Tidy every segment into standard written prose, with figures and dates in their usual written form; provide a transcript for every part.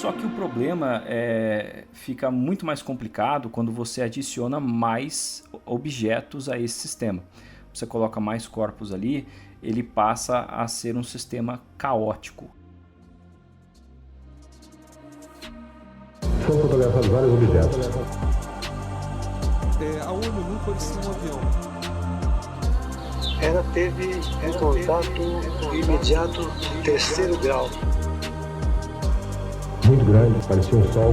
Só que o problema fica muito mais complicado quando você adiciona mais objetos a esse sistema. Você coloca mais corpos ali, ele passa a ser um sistema caótico. Foram fotografados vários objetos. A ONU nunca originou um avião. Ela teve um contato imediato de terceiro grau. Muito grande, parecia um sol.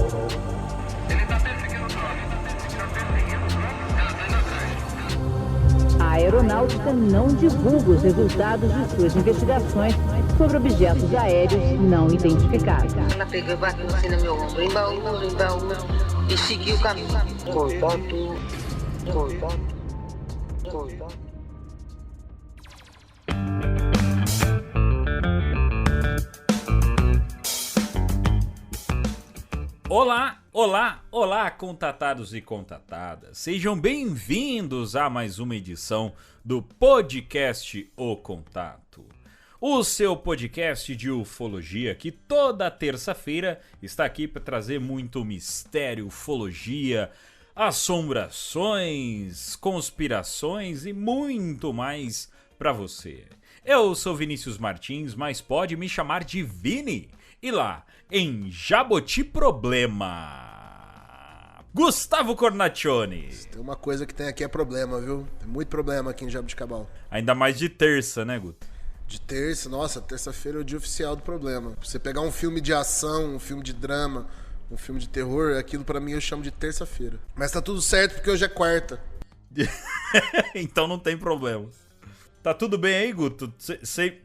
A aeronáutica não divulga os resultados de suas investigações sobre objetos aéreos não identificados. Ela pegou e bateu assim no meu ombro, embaú, e seguiu o caminho. Contato. Olá, contatados e contatadas. Sejam bem-vindos a mais uma edição do podcast O Contato. O seu podcast de ufologia que toda terça-feira está aqui para trazer muito mistério, ufologia, assombrações, conspirações e muito mais para você. Eu sou Vinícius Martins, mas pode me chamar de Vini. E lá, em Jaboti Problema, Gustavo Cornacchione. Tem uma coisa que tem aqui é problema, viu? Tem muito problema aqui em Jaboticabal. Ainda mais de terça, né, Guto? De terça, nossa, terça-feira é o dia oficial do problema. Você pegar um filme de ação, um filme de drama, um filme de terror, aquilo pra mim eu chamo de terça-feira. Mas tá tudo certo porque hoje é quarta. Então não tem problema. Tá tudo bem aí, Guto?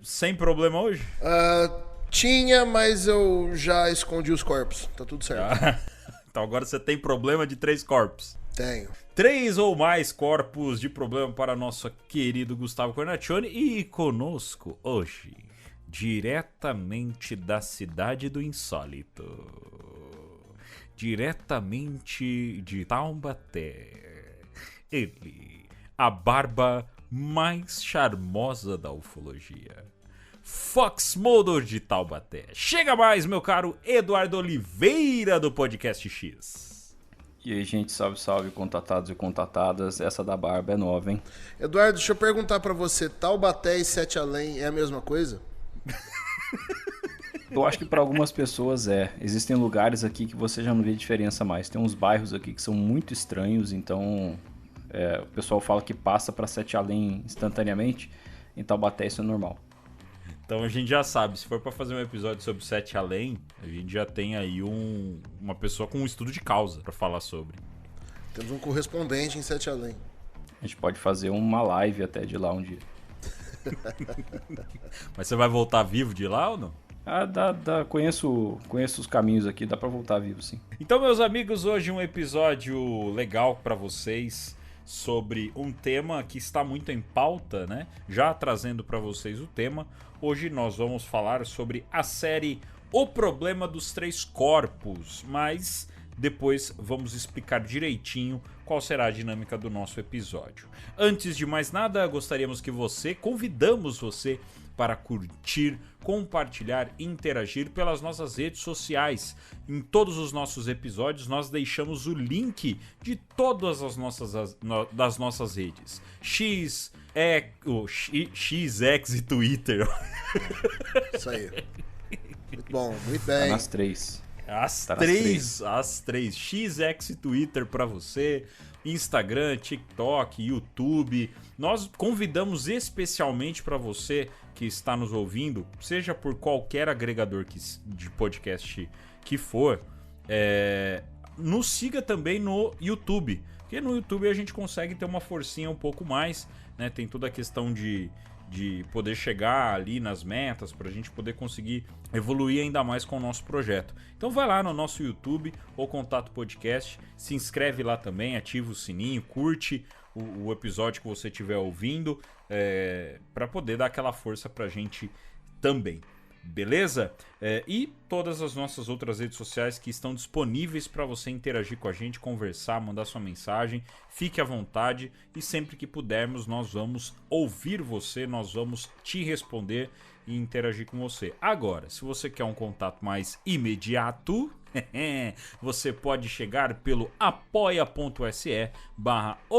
Sem problema hoje? Tinha, mas eu já escondi os corpos. Tá tudo certo. Então agora você tem problema de 3 corpos. Tenho. 3 ou mais corpos de problema para nosso querido Gustavo Cornacchione. E conosco hoje, diretamente da cidade do insólito, diretamente de Taubaté, ele, a barba mais charmosa da ufologia, Fox Mulder de Taubaté. Chega mais, meu caro Eduardo Oliveira do Podcast X. E aí, gente, salve, contatados e contatadas. Essa da barba é nova, hein? Eduardo, deixa eu perguntar pra você, Taubaté e Sete Além é a mesma coisa? Eu acho que para algumas pessoas Existem lugares aqui que você já não vê diferença mais. Tem uns bairros aqui que são muito estranhos, então o pessoal fala que passa para Sete Além instantaneamente. Em Taubaté isso é normal. Então a gente já sabe, se for pra fazer um episódio sobre Sete Além, a gente já tem aí uma pessoa com um estudo de causa pra falar sobre. Temos um correspondente em Sete Além. A gente pode fazer uma live até de lá um dia. Mas você vai voltar vivo de lá ou não? Conheço os caminhos aqui, dá pra voltar vivo, sim. Então, meus amigos, hoje um episódio legal pra vocês sobre um tema que está muito em pauta, né? Já trazendo pra vocês o tema. Hoje nós vamos falar sobre a série O Problema dos Três Corpos, mas depois vamos explicar direitinho qual será a dinâmica do nosso episódio. Antes de mais nada, convidamos você para curtir, compartilhar e interagir pelas nossas redes sociais. Em todos os nossos episódios nós deixamos o link de todas as nossas redes. XX e Twitter. Isso aí. Muito bom, muito bem. Tá nas 3. As três. XX e Twitter pra você, Instagram, TikTok, YouTube. Nós convidamos especialmente para você que está nos ouvindo, seja por qualquer agregador de podcast que for, nos siga também no YouTube. Porque no YouTube a gente consegue ter uma forcinha um pouco mais, né? Tem toda a questão de poder chegar ali nas metas, para a gente poder conseguir evoluir ainda mais com o nosso projeto. Então vai lá no nosso YouTube, O Contato Podcast, se inscreve lá também, ativa o sininho, curte o episódio que você estiver ouvindo, para poder dar aquela força pra gente também. Beleza? E todas as nossas outras redes sociais que estão disponíveis para você interagir com a gente, conversar, mandar sua mensagem. Fique à vontade e sempre que pudermos nós vamos ouvir você, nós vamos te responder e interagir com você. Agora, se você quer um contato mais imediato, você pode chegar pelo apoia.se/o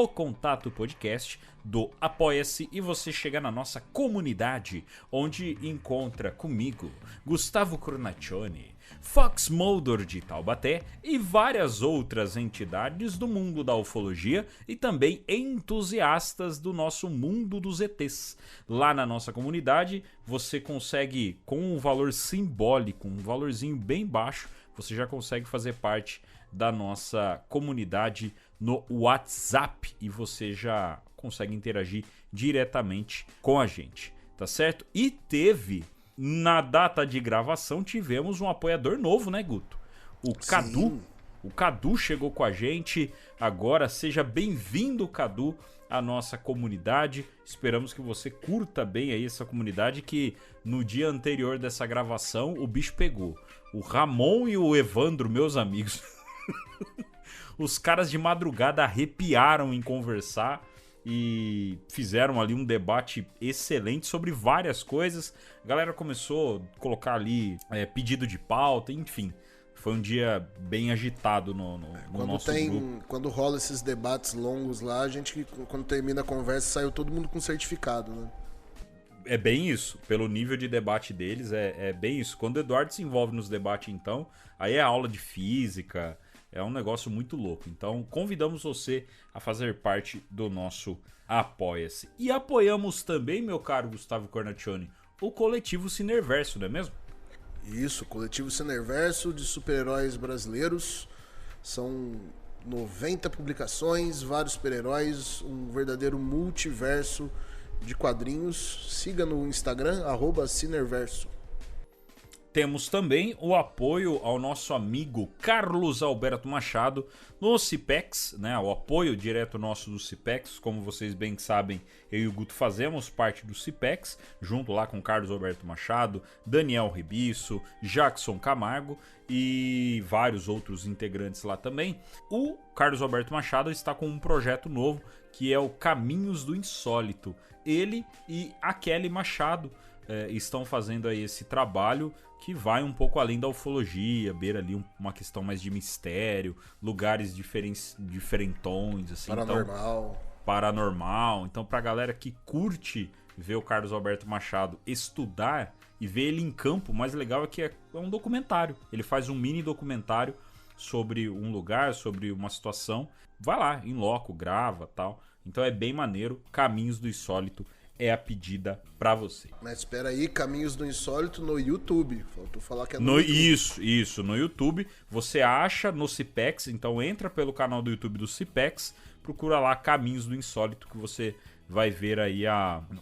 contato podcast do Apoia-se e você chega na nossa comunidade, onde encontra comigo, Gustavo Cornaccioni, Fox Mulder de Taubaté e várias outras entidades do mundo da ufologia e também entusiastas do nosso mundo dos ETs. Lá na nossa comunidade você consegue, com um valor simbólico, um valorzinho bem baixo, você já consegue fazer parte da nossa comunidade no WhatsApp e você já consegue interagir diretamente com a gente, tá certo? E na data de gravação, tivemos um apoiador novo, né, Guto? O Cadu. O Cadu chegou com a gente agora. Seja bem-vindo, Cadu, à nossa comunidade. Esperamos que você curta bem aí essa comunidade, que no dia anterior dessa gravação o bicho pegou. O Ramon e o Evandro, meus amigos, os caras de madrugada arrepiaram em conversar e fizeram ali um debate excelente sobre várias coisas. A galera começou a colocar ali pedido de pauta, enfim. Foi um dia bem agitado no nosso grupo. Quando rola esses debates longos lá, a gente, quando termina a conversa, saiu todo mundo com certificado, né? É bem isso. Pelo nível de debate deles, é bem isso. Quando o Eduardo se envolve nos debates, então, aí é aula de física. É um negócio muito louco. Então, convidamos você a fazer parte do nosso Apoia-se. E apoiamos também, meu caro Gustavo Cornaccioni, o coletivo Cineverso, não é mesmo? Isso, coletivo Cineverso de super-heróis brasileiros. São 90 publicações, vários super-heróis, um verdadeiro multiverso de quadrinhos. Siga no Instagram, @Cineverso. Temos também o apoio ao nosso amigo Carlos Alberto Machado no Cipex, né? O apoio direto nosso do Cipex. Como vocês bem sabem, eu e o Guto fazemos parte do Cipex, junto lá com Carlos Alberto Machado, Daniel Ribisso, Jackson Camargo e vários outros integrantes lá também. O Carlos Alberto Machado está com um projeto novo, que é o Caminhos do Insólito. Ele e a Kelly Machado estão fazendo aí esse trabalho que vai um pouco além da ufologia, beira ali uma questão mais de mistério, lugares diferentões, assim. Paranormal. Então, pra galera que curte ver o Carlos Alberto Machado estudar e ver ele em campo, o mais legal é que é um documentário. Ele faz um mini documentário sobre um lugar, sobre uma situação. Vai lá, em loco, grava, tal. Então é bem maneiro. Caminhos do Insólito é a pedida pra você. Mas espera aí, Caminhos do Insólito no YouTube. Faltou falar que é no YouTube. Isso, no YouTube. Você acha no Cipex, então entra pelo canal do YouTube do Cipex, procura lá Caminhos do Insólito, que você vai ver aí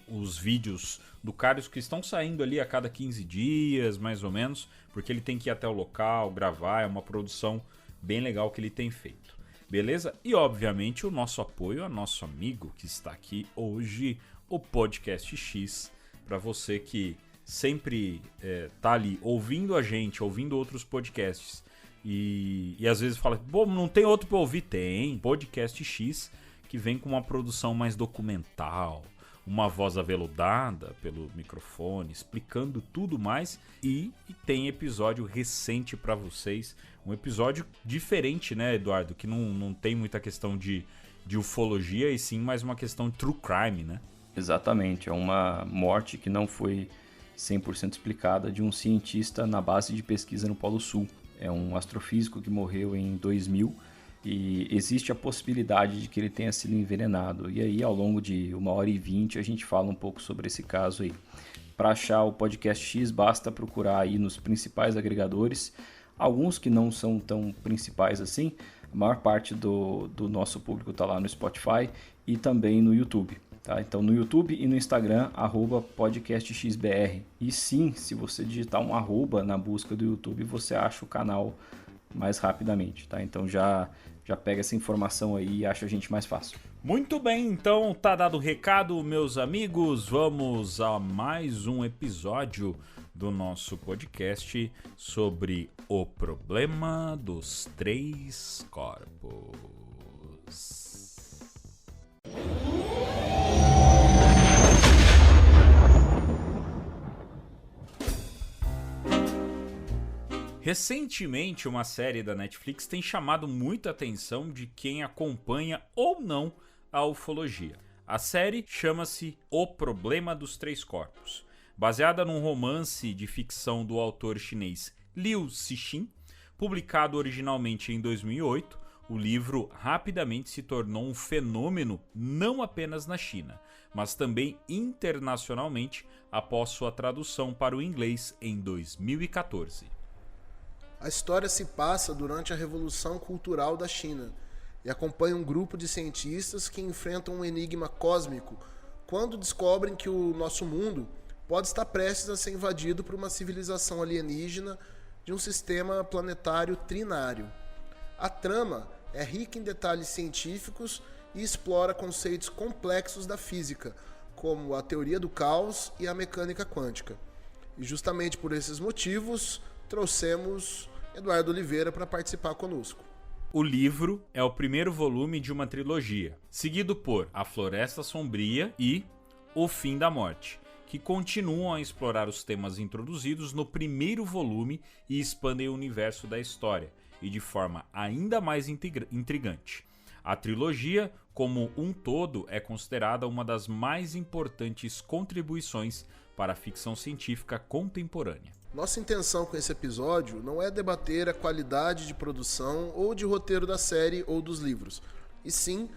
os vídeos do Carlos que estão saindo ali a cada 15 dias, mais ou menos, porque ele tem que ir até o local, gravar, é uma produção bem legal que ele tem feito. Beleza? E obviamente o nosso apoio a nosso amigo que está aqui hoje, o Podcast X, para você que sempre tá ali ouvindo a gente, ouvindo outros podcasts e às vezes fala, pô, não tem outro para ouvir? Tem, Podcast X, que vem com uma produção mais documental, uma voz aveludada pelo microfone, explicando tudo mais e tem episódio recente para vocês, um episódio diferente, né, Eduardo, que não tem muita questão de ufologia e sim mais uma questão de true crime, né? Exatamente, é uma morte que não foi 100% explicada de um cientista na base de pesquisa no Polo Sul. É um astrofísico que morreu em 2000 e existe a possibilidade de que ele tenha sido envenenado. E aí, ao longo de 1h20, a gente fala um pouco sobre esse caso aí. Para achar o Podcast X, basta procurar aí nos principais agregadores, alguns que não são tão principais assim. A maior parte do nosso público está lá no Spotify e também no YouTube. Tá? Então no YouTube e no Instagram, @podcastxbr. E sim, se você digitar um @ na busca do YouTube, você acha o canal mais rapidamente, tá? Então já pega essa informação aí e acha a gente mais fácil. Muito bem, então tá dado o recado, meus amigos. Vamos a mais um episódio do nosso podcast sobre o problema dos 3 corpos. Recentemente, uma série da Netflix tem chamado muita atenção de quem acompanha ou não a ufologia. A série chama-se O Problema dos 3 Corpos, baseada num romance de ficção do autor chinês Liu Cixin, publicado originalmente em 2008. O livro rapidamente se tornou um fenômeno não apenas na China, mas também internacionalmente após sua tradução para o inglês em 2014. A história se passa durante a Revolução Cultural da China e acompanha um grupo de cientistas que enfrentam um enigma cósmico quando descobrem que o nosso mundo pode estar prestes a ser invadido por uma civilização alienígena de um sistema planetário trinário. A trama é rica em detalhes científicos e explora conceitos complexos da física, como a teoria do caos e a mecânica quântica. E justamente por esses motivos, trouxemos Eduardo Oliveira para participar conosco. O livro é o primeiro volume de uma trilogia, seguido por A Floresta Sombria e O Fim da Morte, que continuam a explorar os temas introduzidos no primeiro volume e expandem o universo da história, e de forma ainda mais intrigante. A trilogia, como um todo, é considerada uma das mais importantes contribuições para a ficção científica contemporânea. Nossa intenção com esse episódio não é debater a qualidade de produção ou de roteiro da série ou dos livros, e sim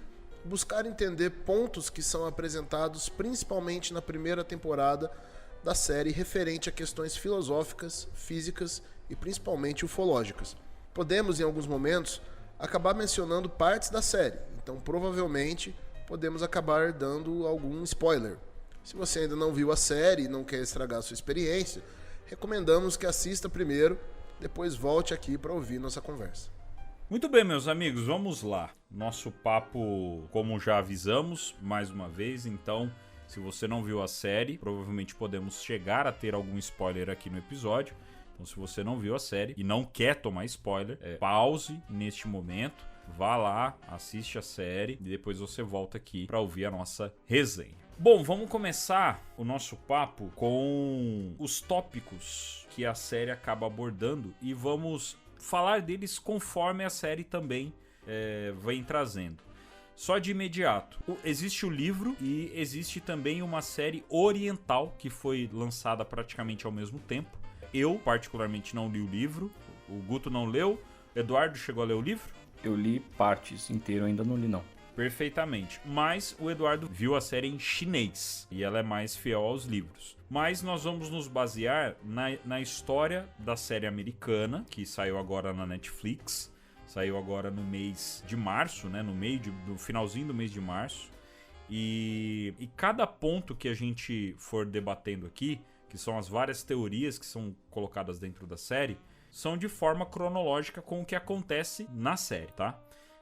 buscar entender pontos que são apresentados principalmente na primeira temporada da série referente a questões filosóficas, físicas e principalmente ufológicas. Podemos, em alguns momentos, acabar mencionando partes da série, então provavelmente podemos acabar dando algum spoiler. Se você ainda não viu a série e não quer estragar a sua experiência, recomendamos que assista primeiro, depois volte aqui para ouvir nossa conversa. Muito bem, meus amigos, vamos lá. Nosso papo, como já avisamos, mais uma vez, então, se você não viu a série, provavelmente podemos chegar a ter algum spoiler aqui no episódio. Então, se você não viu a série e não quer tomar spoiler, pause neste momento, vá lá, assiste a série e depois você volta aqui para ouvir a nossa resenha. Bom, vamos começar o nosso papo com os tópicos que a série acaba abordando e vamos falar deles conforme a série também vem trazendo. Só de imediato, existe o livro e existe também uma série oriental que foi lançada praticamente ao mesmo tempo. Eu, particularmente, não li o livro, o Guto não leu. Eduardo chegou a ler o livro? Eu li partes, inteiro ainda não li não. Perfeitamente, mas o Eduardo viu a série em chinês e ela é mais fiel aos livros. Mas nós vamos nos basear na história da série americana, que saiu agora na Netflix, saiu agora no mês de março, né? No finalzinho do mês de março. E cada ponto que a gente for debatendo aqui, que são as várias teorias que são colocadas dentro da série, são de forma cronológica com o que acontece na série, tá?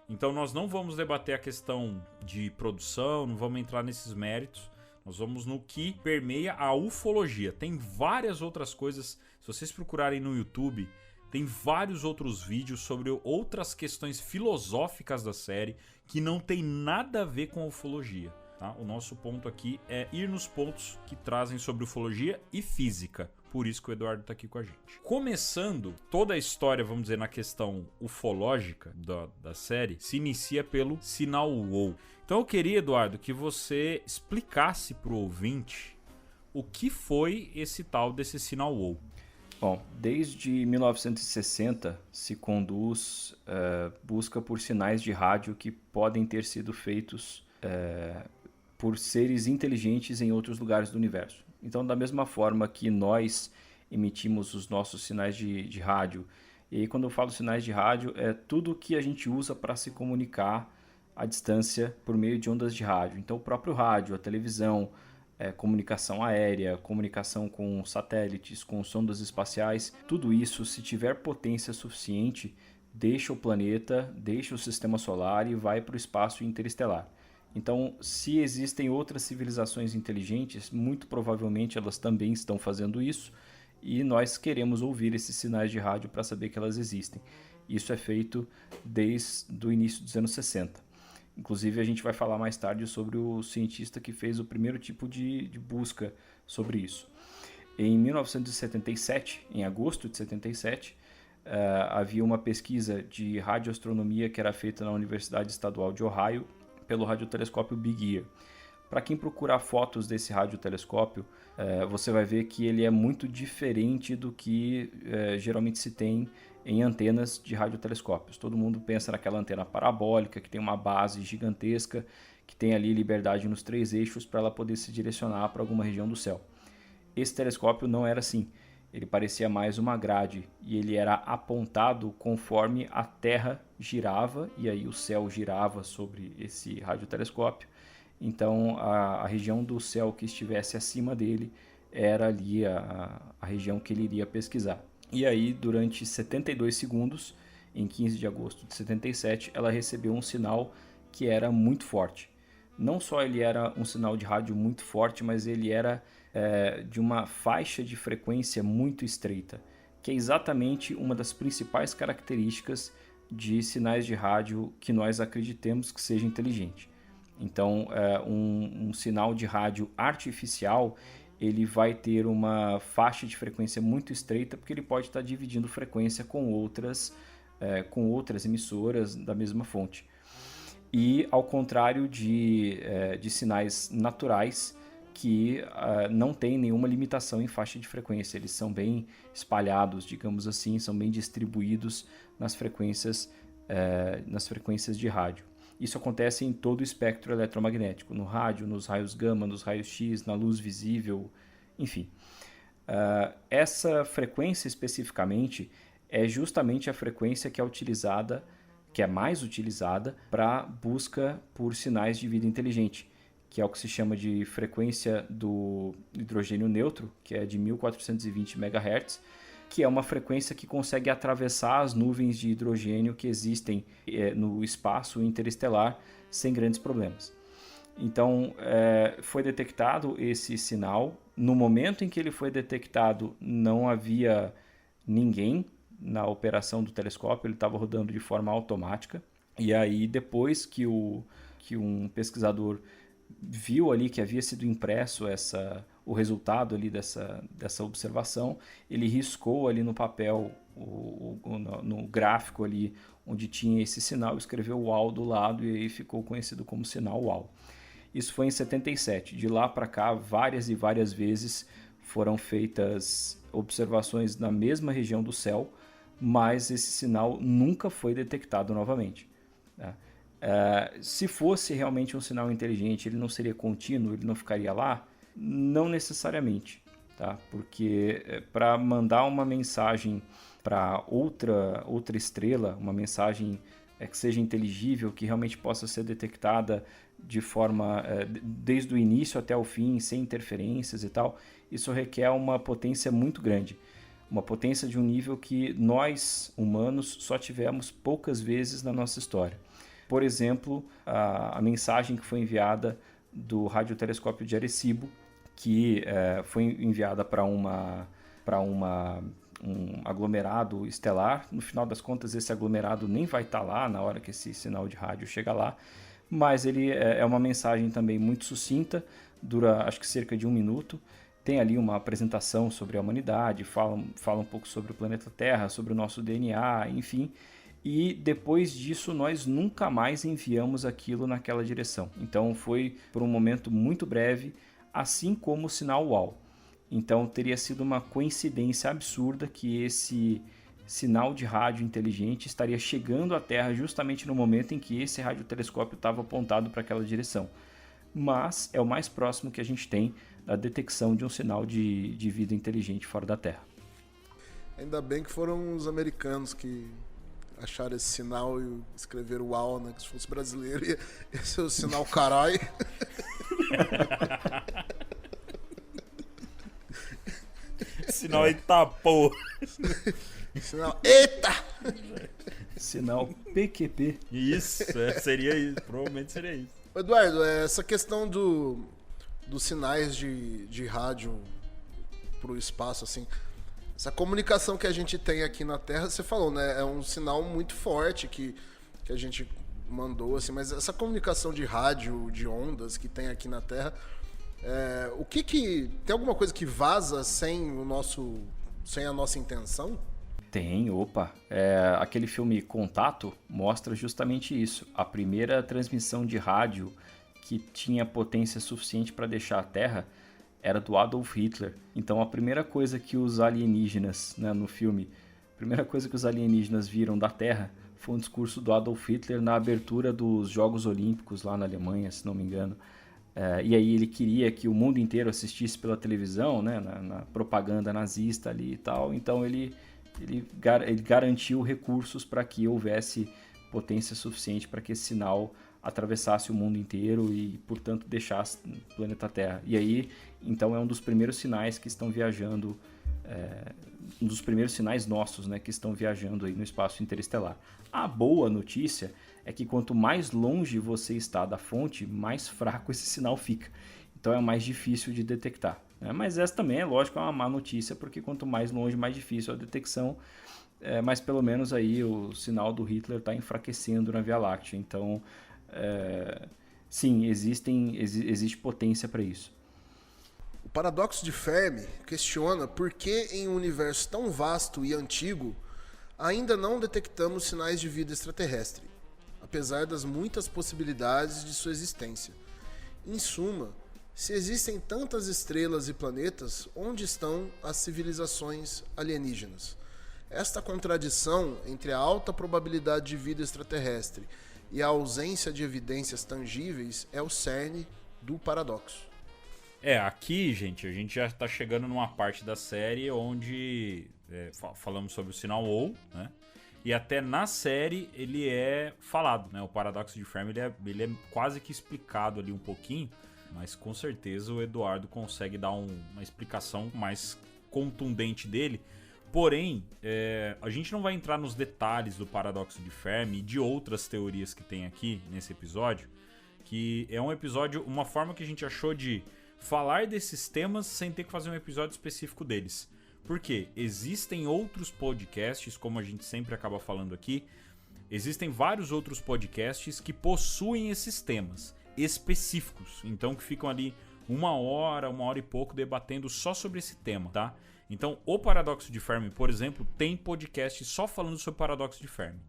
Então nós não vamos debater a questão de produção, não vamos entrar nesses méritos. Nós vamos no que permeia a ufologia. Tem várias outras coisas, se vocês procurarem no YouTube, tem vários outros vídeos sobre outras questões filosóficas da série que não tem nada a ver com a ufologia. Tá? O nosso ponto aqui é ir nos pontos que trazem sobre ufologia e física. Por isso que o Eduardo está aqui com a gente. Começando, toda a história, vamos dizer, na questão ufológica da série, se inicia pelo sinal WOW. Então eu queria, Eduardo, que você explicasse para o ouvinte o que foi esse tal desse sinal WOW. Bom, desde 1960 se conduz busca por sinais de rádio que podem ter sido feitos por seres inteligentes em outros lugares do universo. Então, da mesma forma que nós emitimos os nossos sinais de rádio, e aí, quando eu falo sinais de rádio, é tudo que a gente usa para se comunicar à distância por meio de ondas de rádio. Então, o próprio rádio, a televisão, comunicação aérea, comunicação com satélites, com sondas espaciais, tudo isso, se tiver potência suficiente, deixa o planeta, deixa o sistema solar e vai para o espaço interestelar. Então, se existem outras civilizações inteligentes, muito provavelmente elas também estão fazendo isso, e nós queremos ouvir esses sinais de rádio para saber que elas existem. Isso é feito desde o início dos anos 60. Inclusive, a gente vai falar mais tarde sobre o cientista que fez o primeiro tipo de busca sobre isso. Em 1977, em agosto de 77, havia uma pesquisa de radioastronomia que era feita na Universidade Estadual de Ohio pelo radiotelescópio Big Ear. Para quem procurar fotos desse radiotelescópio, você vai ver que ele é muito diferente do que geralmente se tem em antenas de radiotelescópios. Todo mundo pensa naquela antena parabólica, que tem uma base gigantesca, que tem ali liberdade nos 3 eixos para ela poder se direcionar para alguma região do céu. Esse telescópio não era assim. Ele parecia mais uma grade e ele era apontado conforme a Terra girava e aí o céu girava sobre esse radiotelescópio. Então a região do céu que estivesse acima dele era ali a região que ele iria pesquisar. E aí durante 72 segundos, em 15 de agosto de 77, ela recebeu um sinal que era muito forte. Não só ele era um sinal de rádio muito forte, mas ele era de uma faixa de frequência muito estreita, que é exatamente uma das principais características de sinais de rádio que nós acreditemos que seja inteligente. Então, um sinal de rádio artificial, ele vai ter uma faixa de frequência muito estreita, porque ele pode estar dividindo frequência com outras emissoras da mesma fonte. E ao contrário de sinais naturais, que não tem nenhuma limitação em faixa de frequência. Eles são bem espalhados, digamos assim, são bem distribuídos nas frequências de rádio. Isso acontece em todo o espectro eletromagnético, no rádio, nos raios gama, nos raios X, na luz visível, enfim. Essa frequência especificamente é justamente a frequência que é mais utilizada para busca por sinais de vida inteligente, que é o que se chama de frequência do hidrogênio neutro, que é de 1420 MHz, que é uma frequência que consegue atravessar as nuvens de hidrogênio que existem no espaço interestelar sem grandes problemas. Então, foi detectado esse sinal. No momento em que ele foi detectado, não havia ninguém na operação do telescópio, ele estava rodando de forma automática. E aí, depois que um pesquisador viu ali que havia sido impresso o resultado ali dessa observação, ele riscou ali no papel, no gráfico ali onde tinha esse sinal, escreveu UAU do lado e aí ficou conhecido como sinal UAU. Isso foi em 77. De lá para cá, várias e várias vezes foram feitas observações na mesma região do céu, mas esse sinal nunca foi detectado novamente, né? Se fosse realmente um sinal inteligente, ele não seria contínuo, ele não ficaria lá? Não necessariamente, tá? Porque para mandar uma mensagem para outra estrela, uma mensagem que seja inteligível, que realmente possa ser detectada de forma desde o início até o fim, sem interferências e tal, isso requer uma potência muito grande. Uma potência de um nível que nós, humanos, só tivemos poucas vezes na nossa história. Por exemplo, a mensagem que foi enviada do radiotelescópio de Arecibo, que foi enviada para um aglomerado estelar. No final das contas, esse aglomerado nem vai estar lá na hora que esse sinal de rádio chega lá, mas ele é uma mensagem também muito sucinta, dura acho que cerca de 1 minuto. Tem ali uma apresentação sobre a humanidade, fala um pouco sobre o planeta Terra, sobre o nosso DNA, enfim. E depois disso nós nunca mais enviamos aquilo naquela direção. Então foi por um momento muito breve, assim como o sinal UAU. Então teria sido uma coincidência absurda que esse sinal de rádio inteligente estaria chegando à Terra justamente no momento em que esse radiotelescópio estava apontado para aquela direção. Mas é o mais próximo que a gente tem da detecção de um sinal de vida inteligente fora da Terra. Ainda bem que foram os americanos que acharam esse sinal e escreveram UAU, né? Que se fosse brasileiro ia ser o sinal carai. Sinal eita, pô. Sinal eita! Sinal PQP. Isso, seria isso. Provavelmente seria isso. Eduardo, essa questão dos sinais de rádio pro espaço, assim, essa comunicação que a gente tem aqui na Terra, você falou, né? É um sinal muito forte que a gente mandou, assim, mas essa comunicação de rádio, de ondas que tem aqui na Terra, o que tem alguma coisa que vaza sem a nossa intenção? Tem, opa. Aquele filme Contato mostra justamente isso. A primeira transmissão de rádio que tinha potência suficiente para deixar a Terra era do Adolf Hitler. Então a primeira coisa que os alienígenas, né, no filme, a primeira coisa que os alienígenas viram da Terra foi um discurso do Adolf Hitler na abertura dos Jogos Olímpicos lá na Alemanha, se não me engano. E aí ele queria que o mundo inteiro assistisse pela televisão, né, na propaganda nazista ali e tal. Então ele garantiu recursos para que houvesse potência suficiente para que esse sinal atravessasse o mundo inteiro e, portanto, deixasse o planeta Terra. E aí, então, é um dos primeiros sinais que estão viajando, um dos primeiros sinais nossos, né, que estão viajando aí no espaço interestelar. A boa notícia é que quanto mais longe você está da fonte, mais fraco esse sinal fica. Então é mais difícil de detectar. Mas essa também, lógico, é uma má notícia, porque quanto mais longe, mais difícil a detecção. Mas pelo menos aí o sinal do Hitler está enfraquecendo na Via Láctea. Então, sim, existe potência para isso. O paradoxo de Fermi questiona por que em um universo tão vasto e antigo ainda não detectamos sinais de vida extraterrestre, apesar das muitas possibilidades de sua existência. Em suma, se existem tantas estrelas e planetas, onde estão as civilizações alienígenas? Esta contradição entre a alta probabilidade de vida extraterrestre e a ausência de evidências tangíveis é o cerne do paradoxo. Aqui, gente, a gente já está chegando numa parte da série onde falamos sobre o sinal OU, né? E até na série ele é falado, né? O paradoxo de Fermi ele é quase que explicado ali um pouquinho, mas com certeza o Eduardo consegue dar uma explicação mais contundente dele. Porém, a gente não vai entrar nos detalhes do paradoxo de Fermi e de outras teorias que tem aqui nesse episódio, que é um episódio, uma forma que a gente achou de falar desses temas sem ter que fazer um episódio específico deles. Porque existem outros podcasts, como a gente sempre acaba falando aqui, existem vários outros podcasts que possuem esses temas específicos, então que ficam ali uma hora e pouco debatendo só sobre esse tema, tá? Então o paradoxo de Fermi, por exemplo, tem podcast só falando sobre o paradoxo de Fermi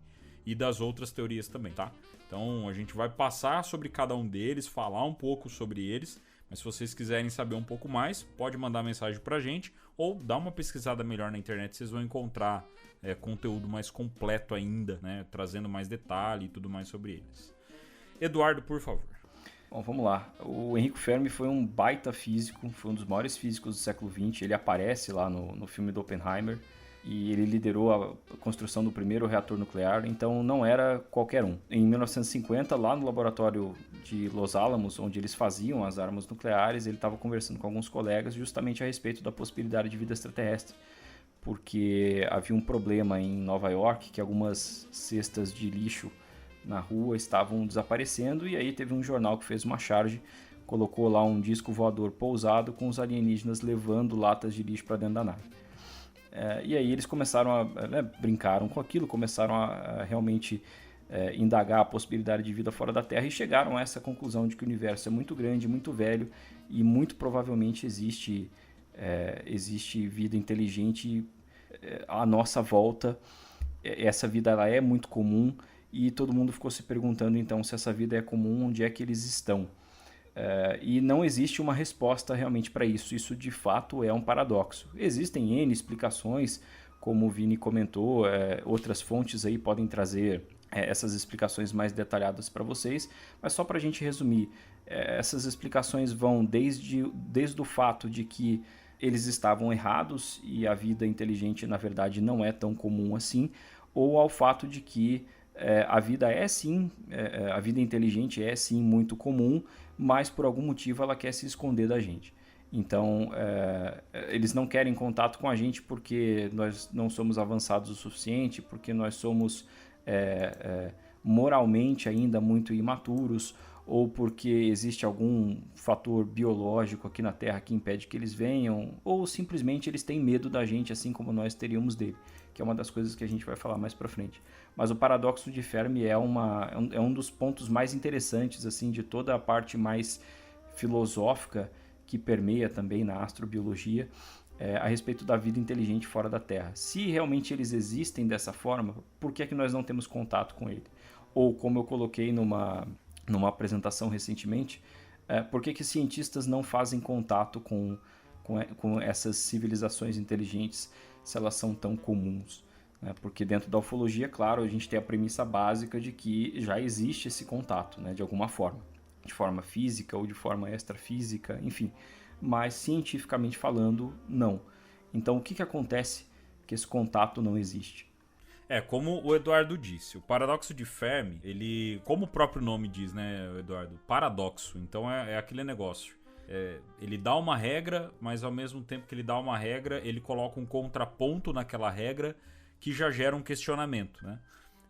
e das outras teorias também, tá? Então a gente vai passar sobre cada um deles, falar um pouco sobre eles, mas se vocês quiserem saber um pouco mais, pode mandar mensagem pra gente ou dar uma pesquisada melhor na internet, vocês vão encontrar conteúdo mais completo ainda, né? Trazendo mais detalhe e tudo mais sobre eles. Eduardo, por favor. Bom, vamos lá. O Enrico Fermi foi um baita físico, foi um dos maiores físicos do século XX. Ele aparece lá no filme do Oppenheimer e ele liderou a construção do primeiro reator nuclear, então não era qualquer um. Em 1950, lá no laboratório de Los Alamos, onde eles faziam as armas nucleares, ele estava conversando com alguns colegas justamente a respeito da possibilidade de vida extraterrestre, porque havia um problema em Nova York, que algumas cestas de lixo na rua estavam desaparecendo, e aí teve um jornal que fez uma charge, colocou lá um disco voador pousado com os alienígenas levando latas de lixo para dentro da nave. E aí eles começaram brincaram com aquilo, começaram a realmente indagar a possibilidade de vida fora da Terra e chegaram a essa conclusão de que o universo é muito grande, muito velho e muito provavelmente existe vida inteligente à nossa volta. Essa vida ela é muito comum e todo mundo ficou se perguntando então se essa vida é comum, onde é que eles estão. E não existe uma resposta realmente para isso. Isso de fato é um paradoxo. Existem N explicações, como o Vini comentou, outras fontes aí podem trazer essas explicações mais detalhadas para vocês, mas só para a gente resumir, essas explicações vão desde o fato de que eles estavam errados e a vida inteligente na verdade não é tão comum assim, ou ao fato de que a vida a vida inteligente é sim muito comum, mas por algum motivo ela quer se esconder da gente. Então, eles não querem contato com a gente porque nós não somos avançados o suficiente, porque nós somos moralmente ainda muito imaturos, ou porque existe algum fator biológico aqui na Terra que impede que eles venham, ou simplesmente eles têm medo da gente, assim como nós teríamos dele, que é uma das coisas que a gente vai falar mais pra frente. Mas o paradoxo de Fermi é um dos pontos mais interessantes assim, de toda a parte mais filosófica que permeia também na astrobiologia, a respeito da vida inteligente fora da Terra. Se realmente eles existem dessa forma, por que é que nós não temos contato com ele? Ou, como eu coloquei numa apresentação recentemente, por que cientistas não fazem contato com essas civilizações inteligentes se elas são tão comuns? Porque dentro da ufologia, claro, a gente tem a premissa básica de que já existe esse contato, de alguma forma. De forma física ou de forma extrafísica, enfim. Mas cientificamente falando, não. Então o que acontece que esse contato não existe? Como o Eduardo disse, o paradoxo de Fermi, ele, como o próprio nome diz, né, Eduardo? Paradoxo, então é aquele negócio. Ele dá uma regra, mas ao mesmo tempo que ele dá uma regra, ele coloca um contraponto naquela regra que já gera um questionamento, né?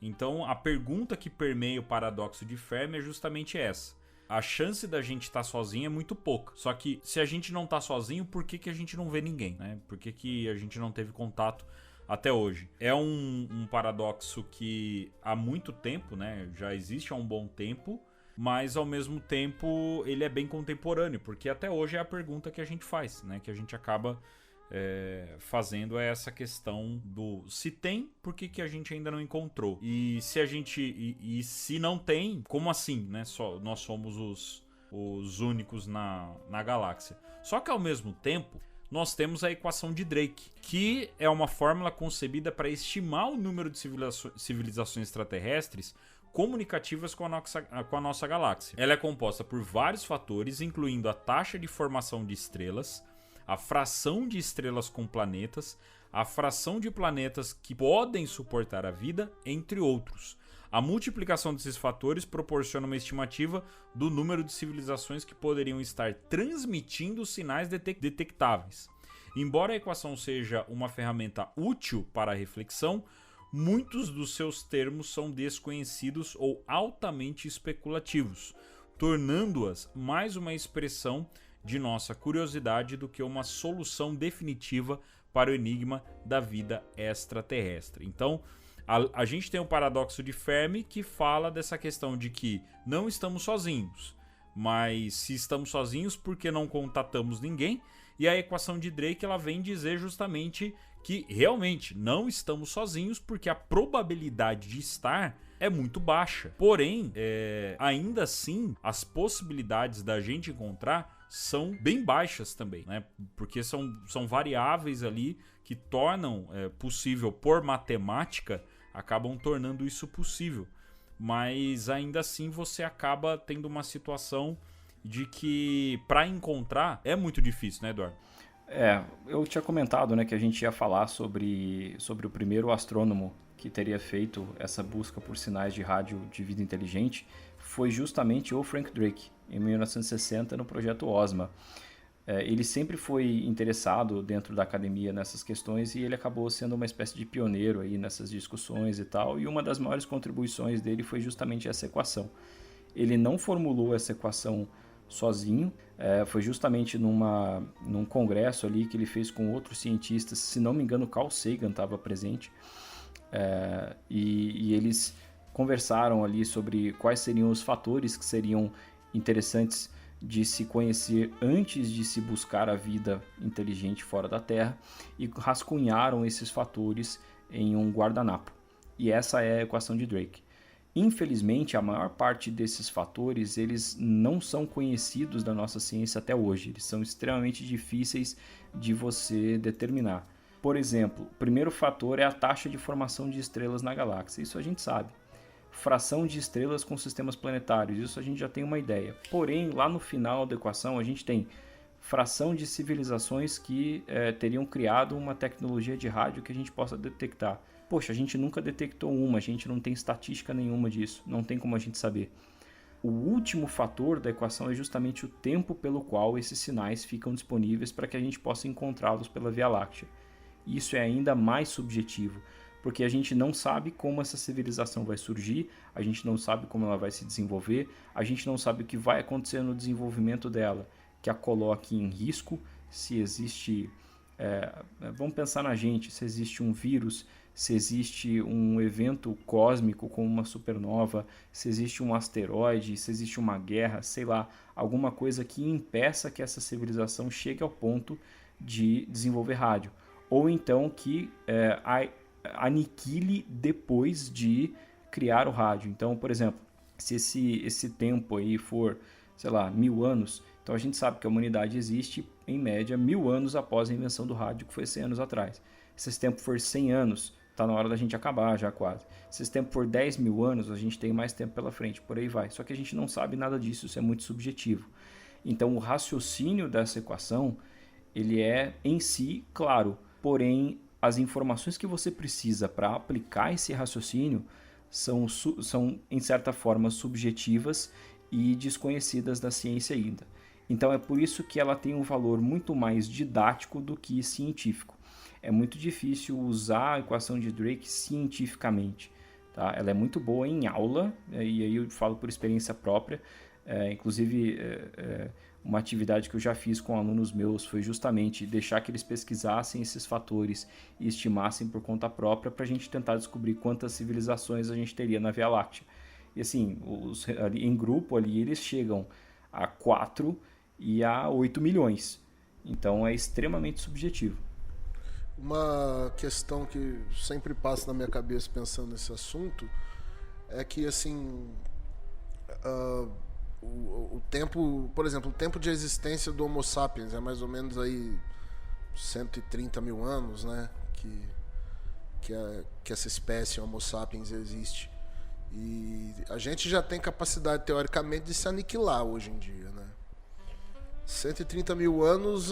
Então a pergunta que permeia o paradoxo de Fermi é justamente essa. A chance da gente estar sozinho é muito pouca. Só que se a gente não está sozinho, por que a gente não vê ninguém, né? Por que a gente não teve contato até hoje? É um paradoxo que há muito tempo, né? Já existe há um bom tempo, mas ao mesmo tempo ele é bem contemporâneo, porque até hoje é a pergunta que a gente faz, né? Que a gente acaba fazendo essa questão do se tem, por que a gente ainda não encontrou? E se a gente e se não tem, como assim, né? Nós somos os únicos na galáxia. Só que ao mesmo tempo nós temos a equação de Drake, que é uma fórmula concebida para estimar o número de civilizações extraterrestres comunicativas com a nossa galáxia. Ela é composta por vários fatores, incluindo a taxa de formação de estrelas, a fração de estrelas com planetas, a fração de planetas que podem suportar a vida, entre outros. A multiplicação desses fatores proporciona uma estimativa do número de civilizações que poderiam estar transmitindo sinais detectáveis. Embora a equação seja uma ferramenta útil para a reflexão, muitos dos seus termos são desconhecidos ou altamente especulativos, tornando-as mais uma expressão de nossa curiosidade do que uma solução definitiva para o enigma da vida extraterrestre. Então, a gente tem o paradoxo de Fermi, que fala dessa questão de que não estamos sozinhos, mas se estamos sozinhos, por que não contatamos ninguém? E a equação de Drake, ela vem dizer justamente que realmente não estamos sozinhos, porque a probabilidade de estar é muito baixa. Porém, ainda assim, as possibilidades da gente encontrar são bem baixas também, né? Porque são variáveis ali que tornam possível, por matemática, acabam tornando isso possível. Mas ainda assim você acaba tendo uma situação de que para encontrar é muito difícil, né, Eduardo? Eu tinha comentado, né, que a gente ia falar sobre o primeiro astrônomo que teria feito essa busca por sinais de rádio de vida inteligente. Foi justamente o Frank Drake, em 1960, no projeto OSMA. Ele sempre foi interessado dentro da academia nessas questões e ele acabou sendo uma espécie de pioneiro aí nessas discussões e tal, e uma das maiores contribuições dele foi justamente essa equação. Ele não formulou essa equação sozinho, foi justamente num congresso ali que ele fez com outros cientistas, se não me engano Carl Sagan estava presente, e eles conversaram ali sobre quais seriam os fatores que seriam interessantes de se conhecer antes de se buscar a vida inteligente fora da Terra, e rascunharam esses fatores em um guardanapo. E essa é a equação de Drake. Infelizmente, a maior parte desses fatores eles não são conhecidos da nossa ciência até hoje. Eles são extremamente difíceis de você determinar. Por exemplo, o primeiro fator é a taxa de formação de estrelas na galáxia. Isso a gente sabe. Fração de estrelas com sistemas planetários, isso a gente já tem uma ideia. Porém, lá no final da equação, a gente tem fração de civilizações que teriam criado uma tecnologia de rádio que a gente possa detectar. Poxa, a gente nunca detectou uma, a gente não tem estatística nenhuma disso, não tem como a gente saber. O último fator da equação é justamente o tempo pelo qual esses sinais ficam disponíveis para que a gente possa encontrá-los pela Via Láctea. Isso é ainda mais subjetivo, porque a gente não sabe como essa civilização vai surgir, a gente não sabe como ela vai se desenvolver, a gente não sabe o que vai acontecer no desenvolvimento dela, que a coloque em risco, se existe... vamos pensar na gente, se existe um vírus, se existe um evento cósmico como uma supernova, se existe um asteroide, se existe uma guerra, sei lá, alguma coisa que impeça que essa civilização chegue ao ponto de desenvolver rádio. Ou então que aniquile depois de criar o rádio. Então, por exemplo, se esse tempo aí for, sei lá, 1000 anos, então a gente sabe que a humanidade existe em média 1000 anos após a invenção do rádio, que foi 100 anos atrás. Se esse tempo for 100 anos, está na hora da gente acabar já quase. Se esse tempo for 10 mil anos, a gente tem mais tempo pela frente, por aí vai. Só que a gente não sabe nada disso, isso é muito subjetivo. Então o raciocínio dessa equação, ele é em si claro, porém as informações que você precisa para aplicar esse raciocínio são em certa forma subjetivas e desconhecidas da ciência ainda. Então é por isso que ela tem um valor muito mais didático do que científico. É muito difícil usar a equação de Drake cientificamente. Tá? Ela é muito boa em aula, e aí eu falo por experiência própria. Inclusive, uma atividade que eu já fiz com alunos meus foi justamente deixar que eles pesquisassem esses fatores e estimassem por conta própria para a gente tentar descobrir quantas civilizações a gente teria na Via Láctea. E assim, em grupo ali eles chegam a 4 e a 8 milhões. Então é extremamente subjetivo. Uma questão que sempre passa na minha cabeça pensando nesse assunto é que, assim, o tempo, por exemplo, o tempo de existência do Homo sapiens é mais ou menos aí 130 mil anos, né? Que essa espécie Homo sapiens existe. E a gente já tem capacidade, teoricamente, de se aniquilar hoje em dia, né? 130 mil anos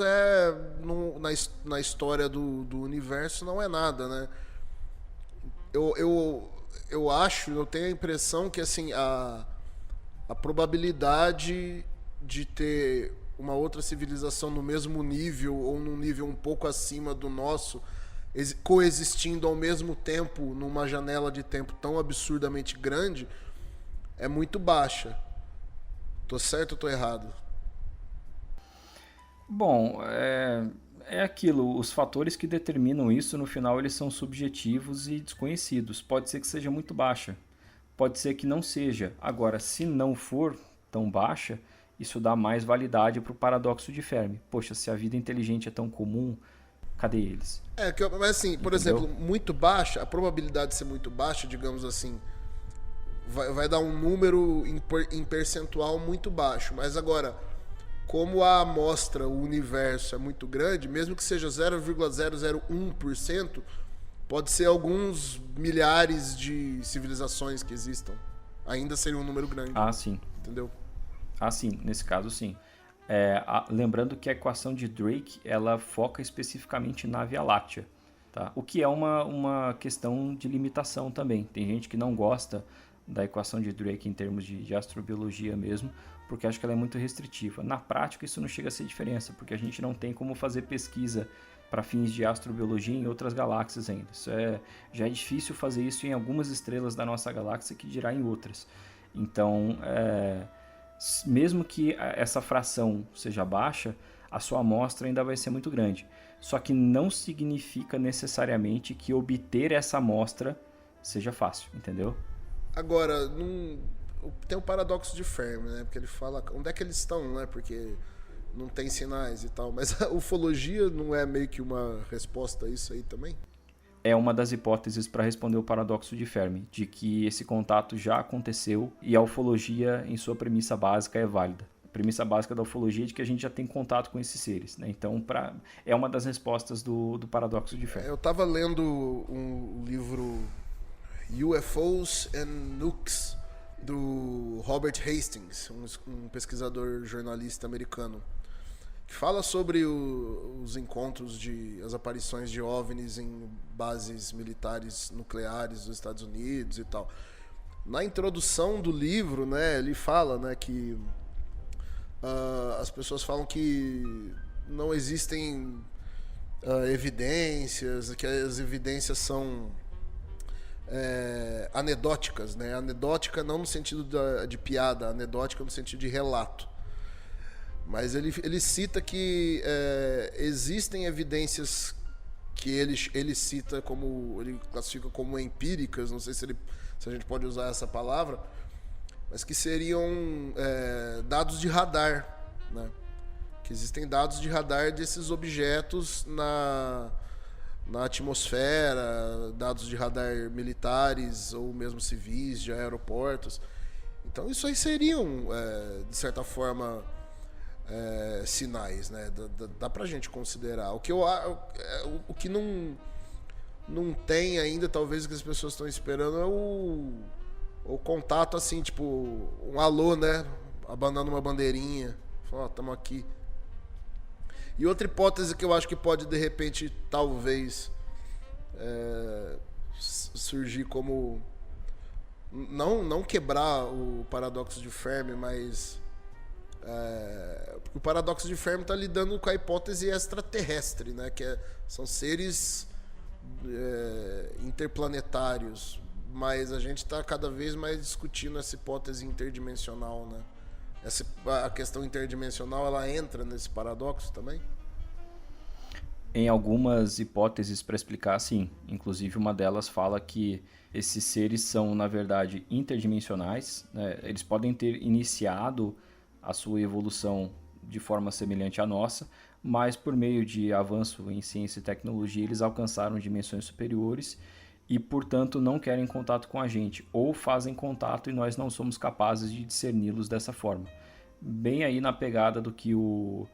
na história do universo não é nada, né? Eu tenho a impressão que, assim, a probabilidade de ter uma outra civilização no mesmo nível ou num nível um pouco acima do nosso, coexistindo ao mesmo tempo numa janela de tempo tão absurdamente grande, é muito baixa. Tô certo ou tô errado? Bom, é aquilo, os fatores que determinam isso, no final, eles são subjetivos e desconhecidos. Pode ser que seja muito baixa, pode ser que não seja. Agora, se não for tão baixa, isso dá mais validade para o paradoxo de Fermi. Poxa, se a vida inteligente é tão comum, cadê eles? Mas assim, por exemplo, muito baixa, a probabilidade de ser muito baixa, digamos assim, vai dar um número em percentual muito baixo. Mas agora, como a amostra, o universo é muito grande, mesmo que seja 0,001%, pode ser alguns milhares de civilizações que existam. Ainda seria um número grande. Ah, sim. Entendeu? Ah, sim. Nesse caso, sim. Lembrando que a equação de Drake, ela foca especificamente na Via Láctea. Tá? O que é uma questão de limitação também. Tem gente que não gosta da equação de Drake em termos de astrobiologia mesmo, porque acha que ela é muito restritiva. Na prática, isso não chega a ser diferença, porque a gente não tem como fazer pesquisa para fins de astrobiologia em outras galáxias ainda. Já é difícil fazer isso em algumas estrelas da nossa galáxia, que dirá em outras. Então, mesmo que essa fração seja baixa, a sua amostra ainda vai ser muito grande. Só que não significa necessariamente que obter essa amostra seja fácil, entendeu? Agora, tem o paradoxo de Fermi, né? Porque ele fala onde é que eles estão, né? Porque não tem sinais e tal. Mas a ufologia não é meio que uma resposta a isso aí também? É uma das hipóteses para responder o paradoxo de Fermi, de que esse contato já aconteceu e a ufologia, em sua premissa básica, é válida. A premissa básica da ufologia é de que a gente já tem contato com esses seres, né? Então, é uma das respostas do paradoxo de Fermi. Eu estava lendo um livro UFOs and Nukes, do Robert Hastings, um pesquisador jornalista americano, que fala sobre os encontros, as aparições de OVNIs em bases militares nucleares dos Estados Unidos e tal. Na introdução do livro, né, ele fala, né, que as pessoas falam que não existem evidências, que as evidências são anedóticas, né? Anedótica não no sentido de piada, anedótica no sentido de relato. Mas ele cita que existem evidências que ele cita como, ele classifica como empíricas, não sei se a gente pode usar essa palavra, mas que seriam dados de radar, né? Que existem dados de radar desses objetos na atmosfera, dados de radar militares ou mesmo civis, de aeroportos. Então isso aí seriam, de certa forma, sinais, né? Dá pra gente considerar. O que não tem ainda, talvez, o que as pessoas estão esperando é o contato, assim, tipo, um alô, né? Abanando uma bandeirinha. Ó, tamo aqui. E outra hipótese que eu acho que pode, de repente, talvez, surgir como... Não quebrar o paradoxo de Fermi, mas... porque o paradoxo de Fermi está lidando com a hipótese extraterrestre, né? Que são seres interplanetários. Mas a gente está cada vez mais discutindo essa hipótese interdimensional, né? A questão interdimensional, ela entra nesse paradoxo também? Em algumas hipóteses para explicar, sim. Inclusive, uma delas fala que esses seres são, na verdade, interdimensionais, né? Eles podem ter iniciado a sua evolução de forma semelhante à nossa, mas por meio de avanço em ciência e tecnologia, eles alcançaram dimensões superiores e, portanto, não querem contato com a gente, ou fazem contato e nós não somos capazes de discerni-los dessa forma. Bem aí na pegada do que o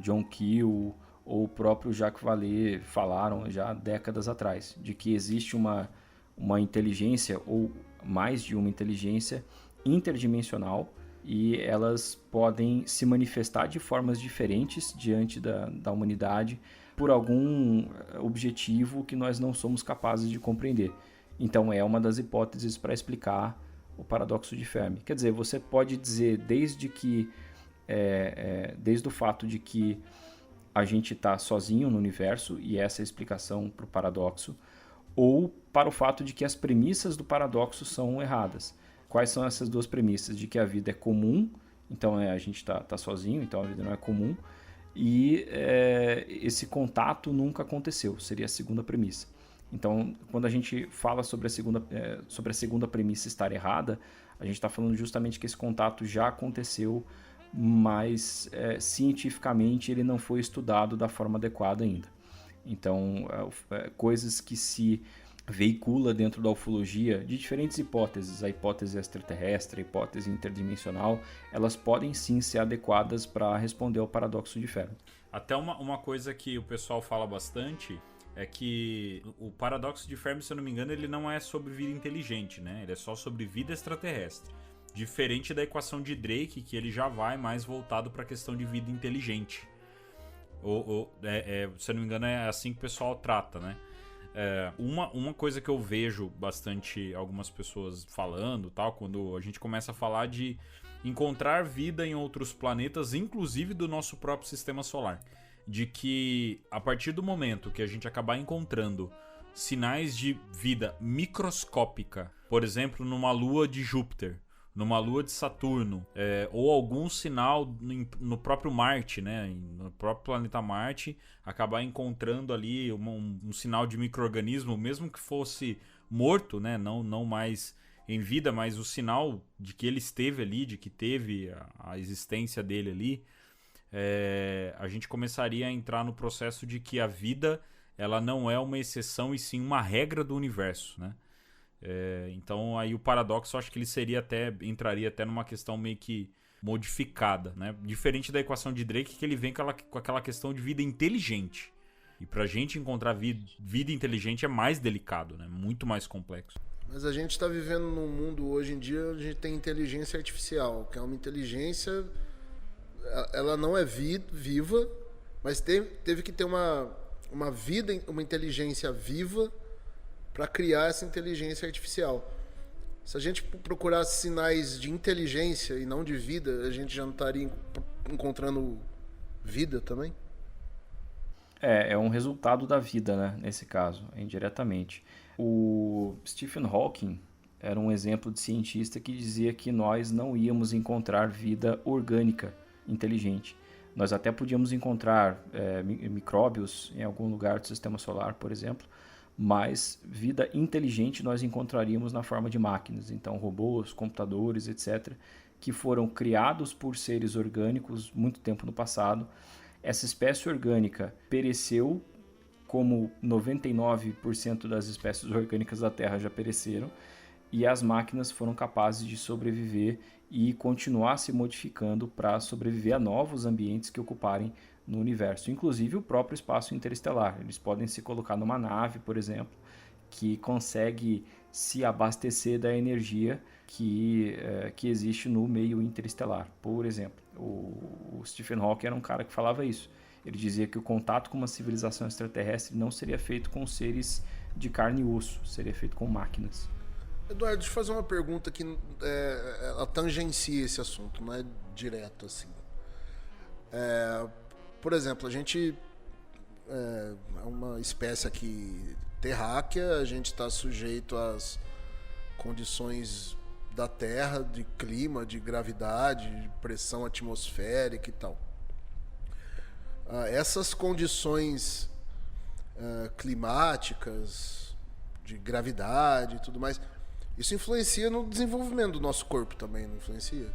John Keel ou o próprio Jacques Vallée falaram já décadas atrás, de que existe uma inteligência, ou mais de uma inteligência interdimensional, e elas podem se manifestar de formas diferentes diante da humanidade por algum objetivo que nós não somos capazes de compreender. Então é uma das hipóteses para explicar o paradoxo de Fermi. Quer dizer, você pode dizer desde o fato de que a gente está sozinho no universo, e essa é a explicação para o paradoxo, ou para o fato de que as premissas do paradoxo são erradas. Quais são essas duas premissas? De que a vida é comum, então a gente está sozinho, então a vida não é comum, e esse contato nunca aconteceu, seria a segunda premissa. Então, quando a gente fala sobre a segunda premissa estar errada, a gente está falando justamente que esse contato já aconteceu, mas cientificamente ele não foi estudado da forma adequada ainda. Então, coisas que se veicula dentro da ufologia de diferentes hipóteses, a hipótese extraterrestre, a hipótese interdimensional, elas podem sim ser adequadas para responder ao paradoxo de Fermi. Até uma coisa que o pessoal fala bastante é que o paradoxo de Fermi, se eu não me engano, ele não é sobre vida inteligente, né? Ele é só sobre vida extraterrestre. Diferente da equação de Drake, que ele já vai mais voltado para a questão de vida inteligente. Se eu não me engano, é assim que o pessoal trata, né? Uma coisa que eu vejo bastante algumas pessoas falando, tal, quando a gente começa a falar de encontrar vida em outros planetas, inclusive do nosso próprio sistema solar, de que a partir do momento que a gente acabar encontrando sinais de vida microscópica, por exemplo, numa lua de Júpiter, numa lua de Saturno, ou algum sinal no próprio Marte, né? No próprio planeta Marte, acabar encontrando ali um sinal de micro-organismo, mesmo que fosse morto, né? Não mais em vida, mas o sinal de que ele esteve ali, de que teve a existência dele ali, a gente começaria a entrar no processo de que a vida ela não é uma exceção e sim uma regra do universo, né? Então aí o paradoxo, eu acho que ele entraria até numa questão meio que modificada, né? Diferente da equação de Drake, que ele vem com aquela questão de vida inteligente. E pra gente encontrar vida inteligente é mais delicado, né? Muito mais complexo. Mas a gente está vivendo num mundo hoje em dia onde a gente tem inteligência artificial, que é uma inteligência, ela não é viva, mas teve que ter uma vida, uma inteligência viva para criar essa inteligência artificial. Se a gente procurasse sinais de inteligência e não de vida, a gente já não estaria encontrando vida também? É um resultado da vida, né? Nesse caso, indiretamente. O Stephen Hawking era um exemplo de cientista que dizia que nós não íamos encontrar vida orgânica inteligente. Nós até podíamos encontrar micróbios em algum lugar do sistema solar, por exemplo, mas vida inteligente nós encontraríamos na forma de máquinas. Então, robôs, computadores, etc., que foram criados por seres orgânicos muito tempo no passado. Essa espécie orgânica pereceu, como 99% das espécies orgânicas da Terra já pereceram, e as máquinas foram capazes de sobreviver e continuar se modificando para sobreviver a novos ambientes que ocuparem no universo, inclusive o próprio espaço interestelar. Eles podem se colocar numa nave, por exemplo, que consegue se abastecer da energia que existe no meio interestelar. Por exemplo, o Stephen Hawking era um cara que falava isso. Ele dizia que o contato com uma civilização extraterrestre não seria feito com seres de carne e osso, seria feito com máquinas. Eduardo, deixa eu fazer uma pergunta que ela tangencia esse assunto, não é direto assim. Por exemplo, a gente é uma espécie aqui terráquea, a gente está sujeito às condições da Terra, de clima, de gravidade, de pressão atmosférica e tal. Essas condições climáticas, de gravidade e tudo mais, isso influencia no desenvolvimento do nosso corpo também, não influencia?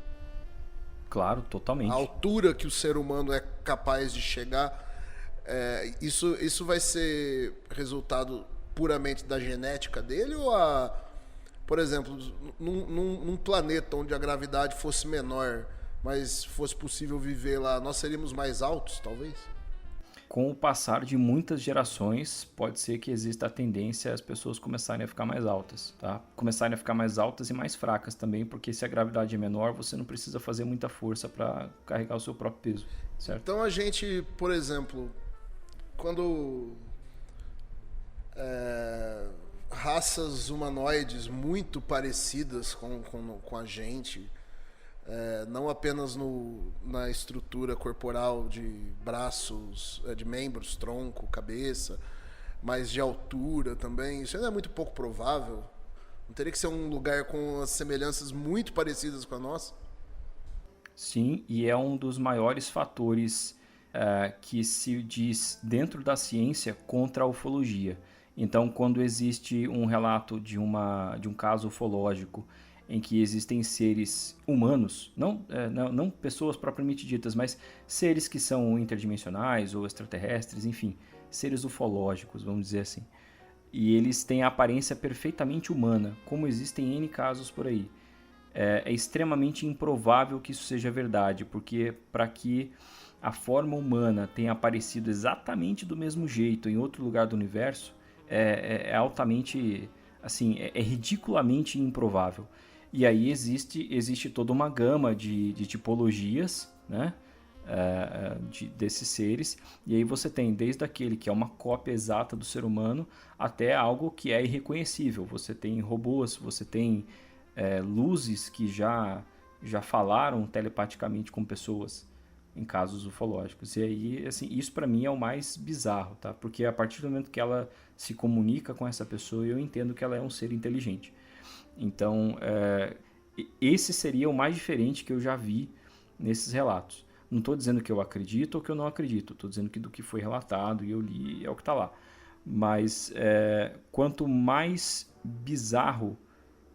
Claro, totalmente. A altura que o ser humano é capaz de chegar, isso vai ser resultado puramente da genética dele ou por exemplo, num planeta onde a gravidade fosse menor, mas fosse possível viver lá, nós seríamos mais altos, talvez? Com o passar de muitas gerações, pode ser que exista a tendência as pessoas começarem a ficar mais altas, tá? Começarem a ficar mais altas e mais fracas também, porque se a gravidade é menor, você não precisa fazer muita força para carregar o seu próprio peso, certo? Então a gente, por exemplo, quando raças humanoides muito parecidas com a gente, não apenas na estrutura corporal de braços, de membros, tronco, cabeça, mas de altura também, isso ainda é muito pouco provável. Não teria que ser um lugar com as semelhanças muito parecidas com a nossa? Sim, e é um dos maiores fatores que se diz dentro da ciência contra a ufologia. Então, quando existe um relato de um caso ufológico em que existem seres humanos, não pessoas propriamente ditas, mas seres que são interdimensionais ou extraterrestres, enfim, seres ufológicos, vamos dizer assim, e eles têm a aparência perfeitamente humana, como existem N casos por aí. É extremamente improvável que isso seja verdade, porque para que a forma humana tenha aparecido exatamente do mesmo jeito em outro lugar do universo, é altamente, assim, é ridiculamente improvável. E aí existe toda uma gama de tipologias, né, desses seres, e aí você tem desde aquele que é uma cópia exata do ser humano até algo que é irreconhecível. Você tem robôs, você tem luzes que já falaram telepaticamente com pessoas em casos ufológicos. E aí, assim, isso para mim é o mais bizarro, tá? Porque a partir do momento que ela se comunica com essa pessoa, eu entendo que ela é um ser inteligente. Então, esse seria o mais diferente que eu já vi nesses relatos. Não estou dizendo que eu acredito ou que eu não acredito, estou dizendo que do que foi relatado e eu li é o que está lá. Mas quanto mais bizarro,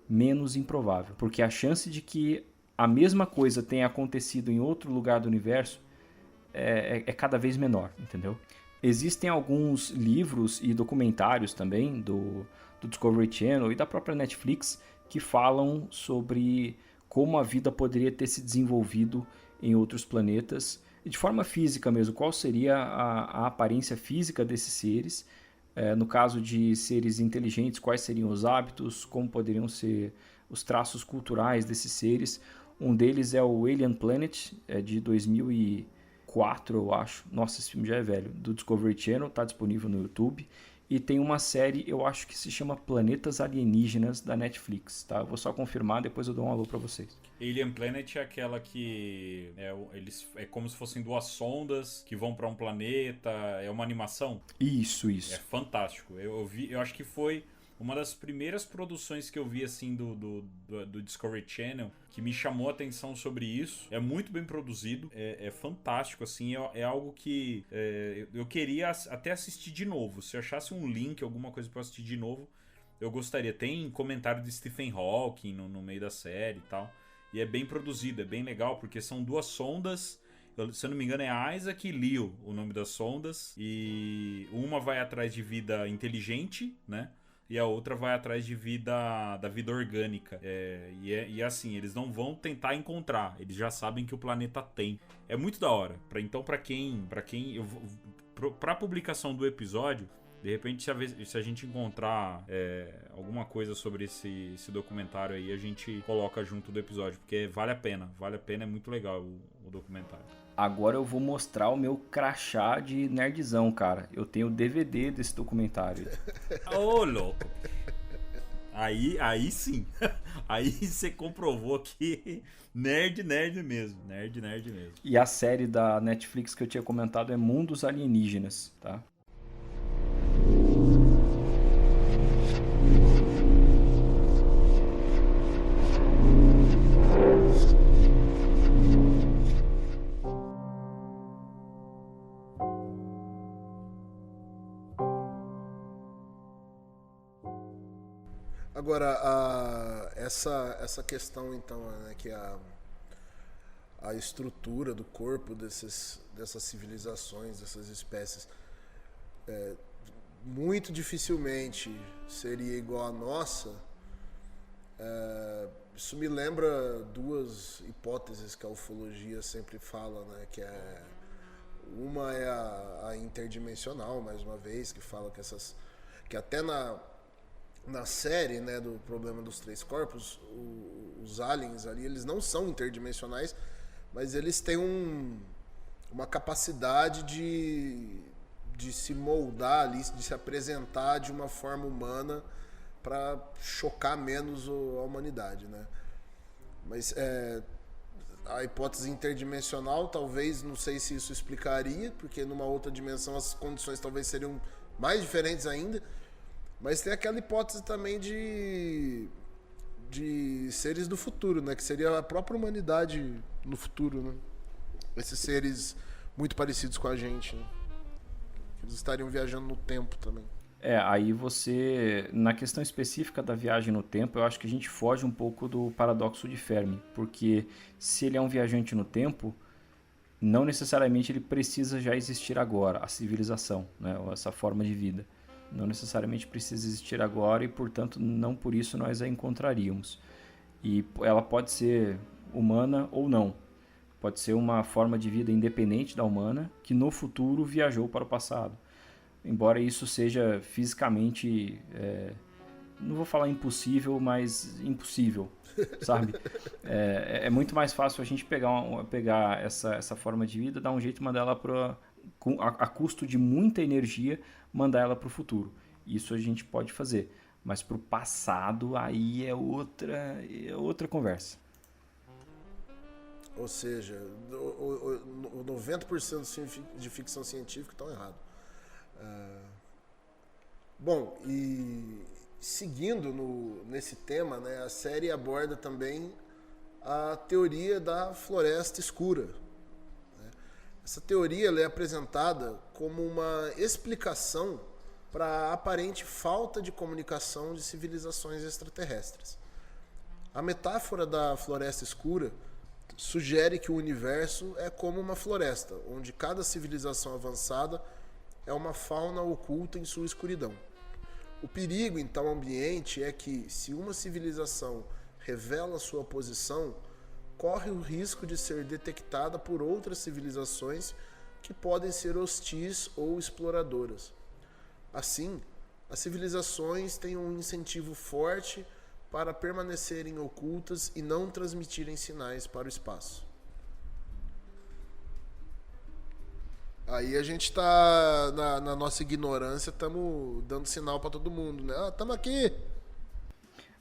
menos improvável. Porque a chance de que a mesma coisa tenha acontecido em outro lugar do universo é cada vez menor, entendeu? Existem alguns livros e documentários também do Discovery Channel e da própria Netflix que falam sobre como a vida poderia ter se desenvolvido em outros planetas, e de forma física mesmo, qual seria a aparência física desses seres, no caso de seres inteligentes, quais seriam os hábitos, como poderiam ser os traços culturais desses seres. Um deles é o Alien Planet, de 2004, eu acho. Nossa, esse filme já é velho. Do Discovery Channel, está disponível no YouTube. E tem uma série, eu acho que se chama Planetas Alienígenas, da Netflix, tá? Eu vou só confirmar, depois eu dou um alô para vocês. Alien Planet é aquela que é como se fossem duas sondas que vão para um planeta, é uma animação? Isso. É fantástico. Eu vi, eu acho que foi Uma das primeiras produções que eu vi, assim, do Discovery Channel, que me chamou a atenção sobre isso. É muito bem produzido, é fantástico, assim, é algo que eu queria até assistir de novo. Se eu achasse um link, alguma coisa pra eu assistir de novo, eu gostaria. Tem comentário de Stephen Hawking no meio da série e tal. E é bem produzido, é bem legal, porque são 2 sondas. Se eu não me engano, é Isaac e Leo o nome das sondas. E uma vai atrás de vida inteligente, né? E a outra vai atrás de da vida orgânica. E assim, eles não vão tentar encontrar. Eles já sabem que o planeta tem. É muito da hora. Então, pra publicação do episódio, de repente, se a gente encontrar alguma coisa sobre esse documentário aí, a gente coloca junto do episódio, porque vale a pena, é muito legal o documentário. Agora eu vou mostrar o meu crachá de nerdzão, cara. Eu tenho o DVD desse documentário. Ô, louco! Aí sim. Aí você comprovou que nerd mesmo. Nerd mesmo. E a série da Netflix que eu tinha comentado é Mundos Alienígenas, tá? Agora, essa questão, então, né, que a estrutura do corpo dessas civilizações, dessas espécies, muito dificilmente seria igual à nossa. Isso me lembra 2 hipóteses que a ufologia sempre fala, né, uma é a interdimensional, mais uma vez, que fala que até na série, né, do problema dos 3 corpos, os aliens ali, eles não são interdimensionais, mas eles têm uma capacidade de se moldar ali, de se apresentar de uma forma humana para chocar menos a humanidade, né? Mas a hipótese interdimensional, talvez, não sei se isso explicaria, porque numa outra dimensão as condições talvez seriam mais diferentes ainda. Mas tem aquela hipótese também de seres do futuro, né? Que seria a própria humanidade no futuro, né? Esses seres muito parecidos com a gente, né? Eles estariam viajando no tempo também. Aí você, na questão específica da viagem no tempo, eu acho que a gente foge um pouco do paradoxo de Fermi, porque se ele é um viajante no tempo, não necessariamente ele precisa já existir agora, a civilização, né? Ou essa forma de vida. Não necessariamente precisa existir agora e, portanto, não por isso nós a encontraríamos. E ela pode ser humana ou não. Pode ser uma forma de vida independente da humana que no futuro viajou para o passado. Embora isso seja fisicamente, não vou falar impossível, mas impossível, sabe? É muito mais fácil a gente pegar essa forma de vida, dar um jeito e mandar ela a custo de muita energia, mandar ela para o futuro. Isso a gente pode fazer, mas para o passado aí é outra conversa. Ou seja, 90% de ficção científica estão errado. Bom, e seguindo nesse tema, né, a série aborda também a teoria da floresta escura. Essa teoria ela é apresentada como uma explicação para a aparente falta de comunicação de civilizações extraterrestres. A metáfora da floresta escura sugere que o universo é como uma floresta, onde cada civilização avançada é uma fauna oculta em sua escuridão. O perigo, em tal ambiente, é que, se uma civilização revela sua posição, corre o risco de ser detectada por outras civilizações que podem ser hostis ou exploradoras. Assim, as civilizações têm um incentivo forte para permanecerem ocultas e não transmitirem sinais para o espaço. Aí a gente está, na nossa ignorância, estamos dando sinal para todo mundo, né? Estamos aqui!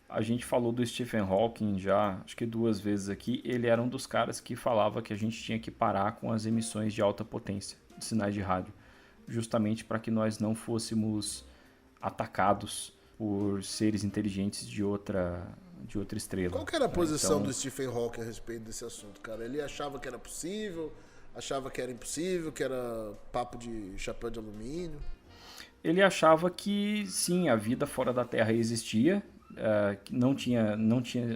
A gente falou do Stephen Hawking já, acho que 2 vezes aqui. Ele era um dos caras que falava que a gente tinha que parar com as emissões de alta potência, de sinais de rádio, justamente para que nós não fôssemos atacados por seres inteligentes de outra estrela. Qual que era a posição Então, do Stephen Hawking a respeito desse assunto, cara? Ele achava que era possível, achava que era impossível, que era papo de chapéu de alumínio? ele achava que sim, a vida fora da Terra existia, que não tinha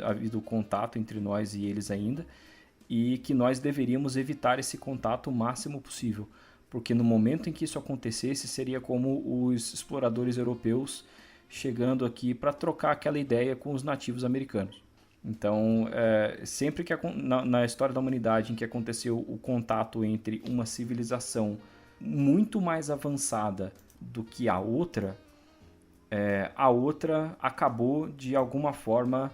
havido contato entre nós e eles ainda, e que nós deveríamos evitar esse contato o máximo possível, porque no momento em que isso acontecesse, seria como os exploradores europeus chegando aqui para trocar aquela ideia com os nativos americanos. Então, sempre que na história da humanidade em que aconteceu o contato entre uma civilização muito mais avançada do que a outra acabou de alguma forma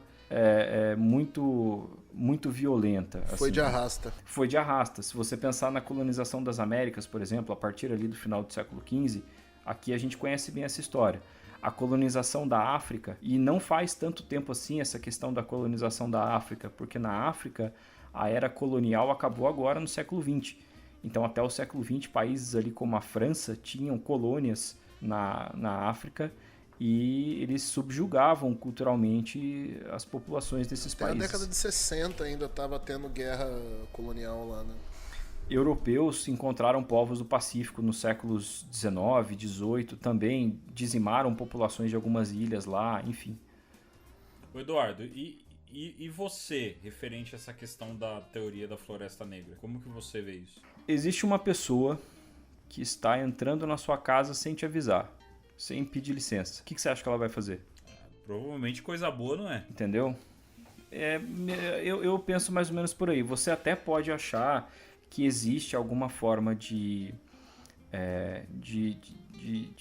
muito violenta. Foi assim. de arrasta. Foi de arrasta. Se você pensar na colonização das Américas, por exemplo, a partir ali do final do século XV, aqui a gente conhece bem essa história. A colonização da África, e não faz tanto tempo assim essa questão da colonização da África, porque na África a era colonial acabou agora no século XX. Então até o século XX, países ali como a França tinham colônias na África e eles subjugavam culturalmente as populações desses Até países. a década de 60 ainda estava tendo guerra colonial lá, né? Europeus encontraram povos do Pacífico nos séculos XIX, XVIII, também dizimaram populações de algumas ilhas lá, enfim. Ô Eduardo, e você, referente a essa questão da teoria da Floresta Negra? Como que você vê isso? Existe uma pessoa que está entrando na sua casa sem te avisar, sem pedir licença. O que você acha que ela vai fazer? Provavelmente coisa boa, não é? Entendeu? Eu penso mais ou menos por aí. Você até pode achar que existe alguma forma de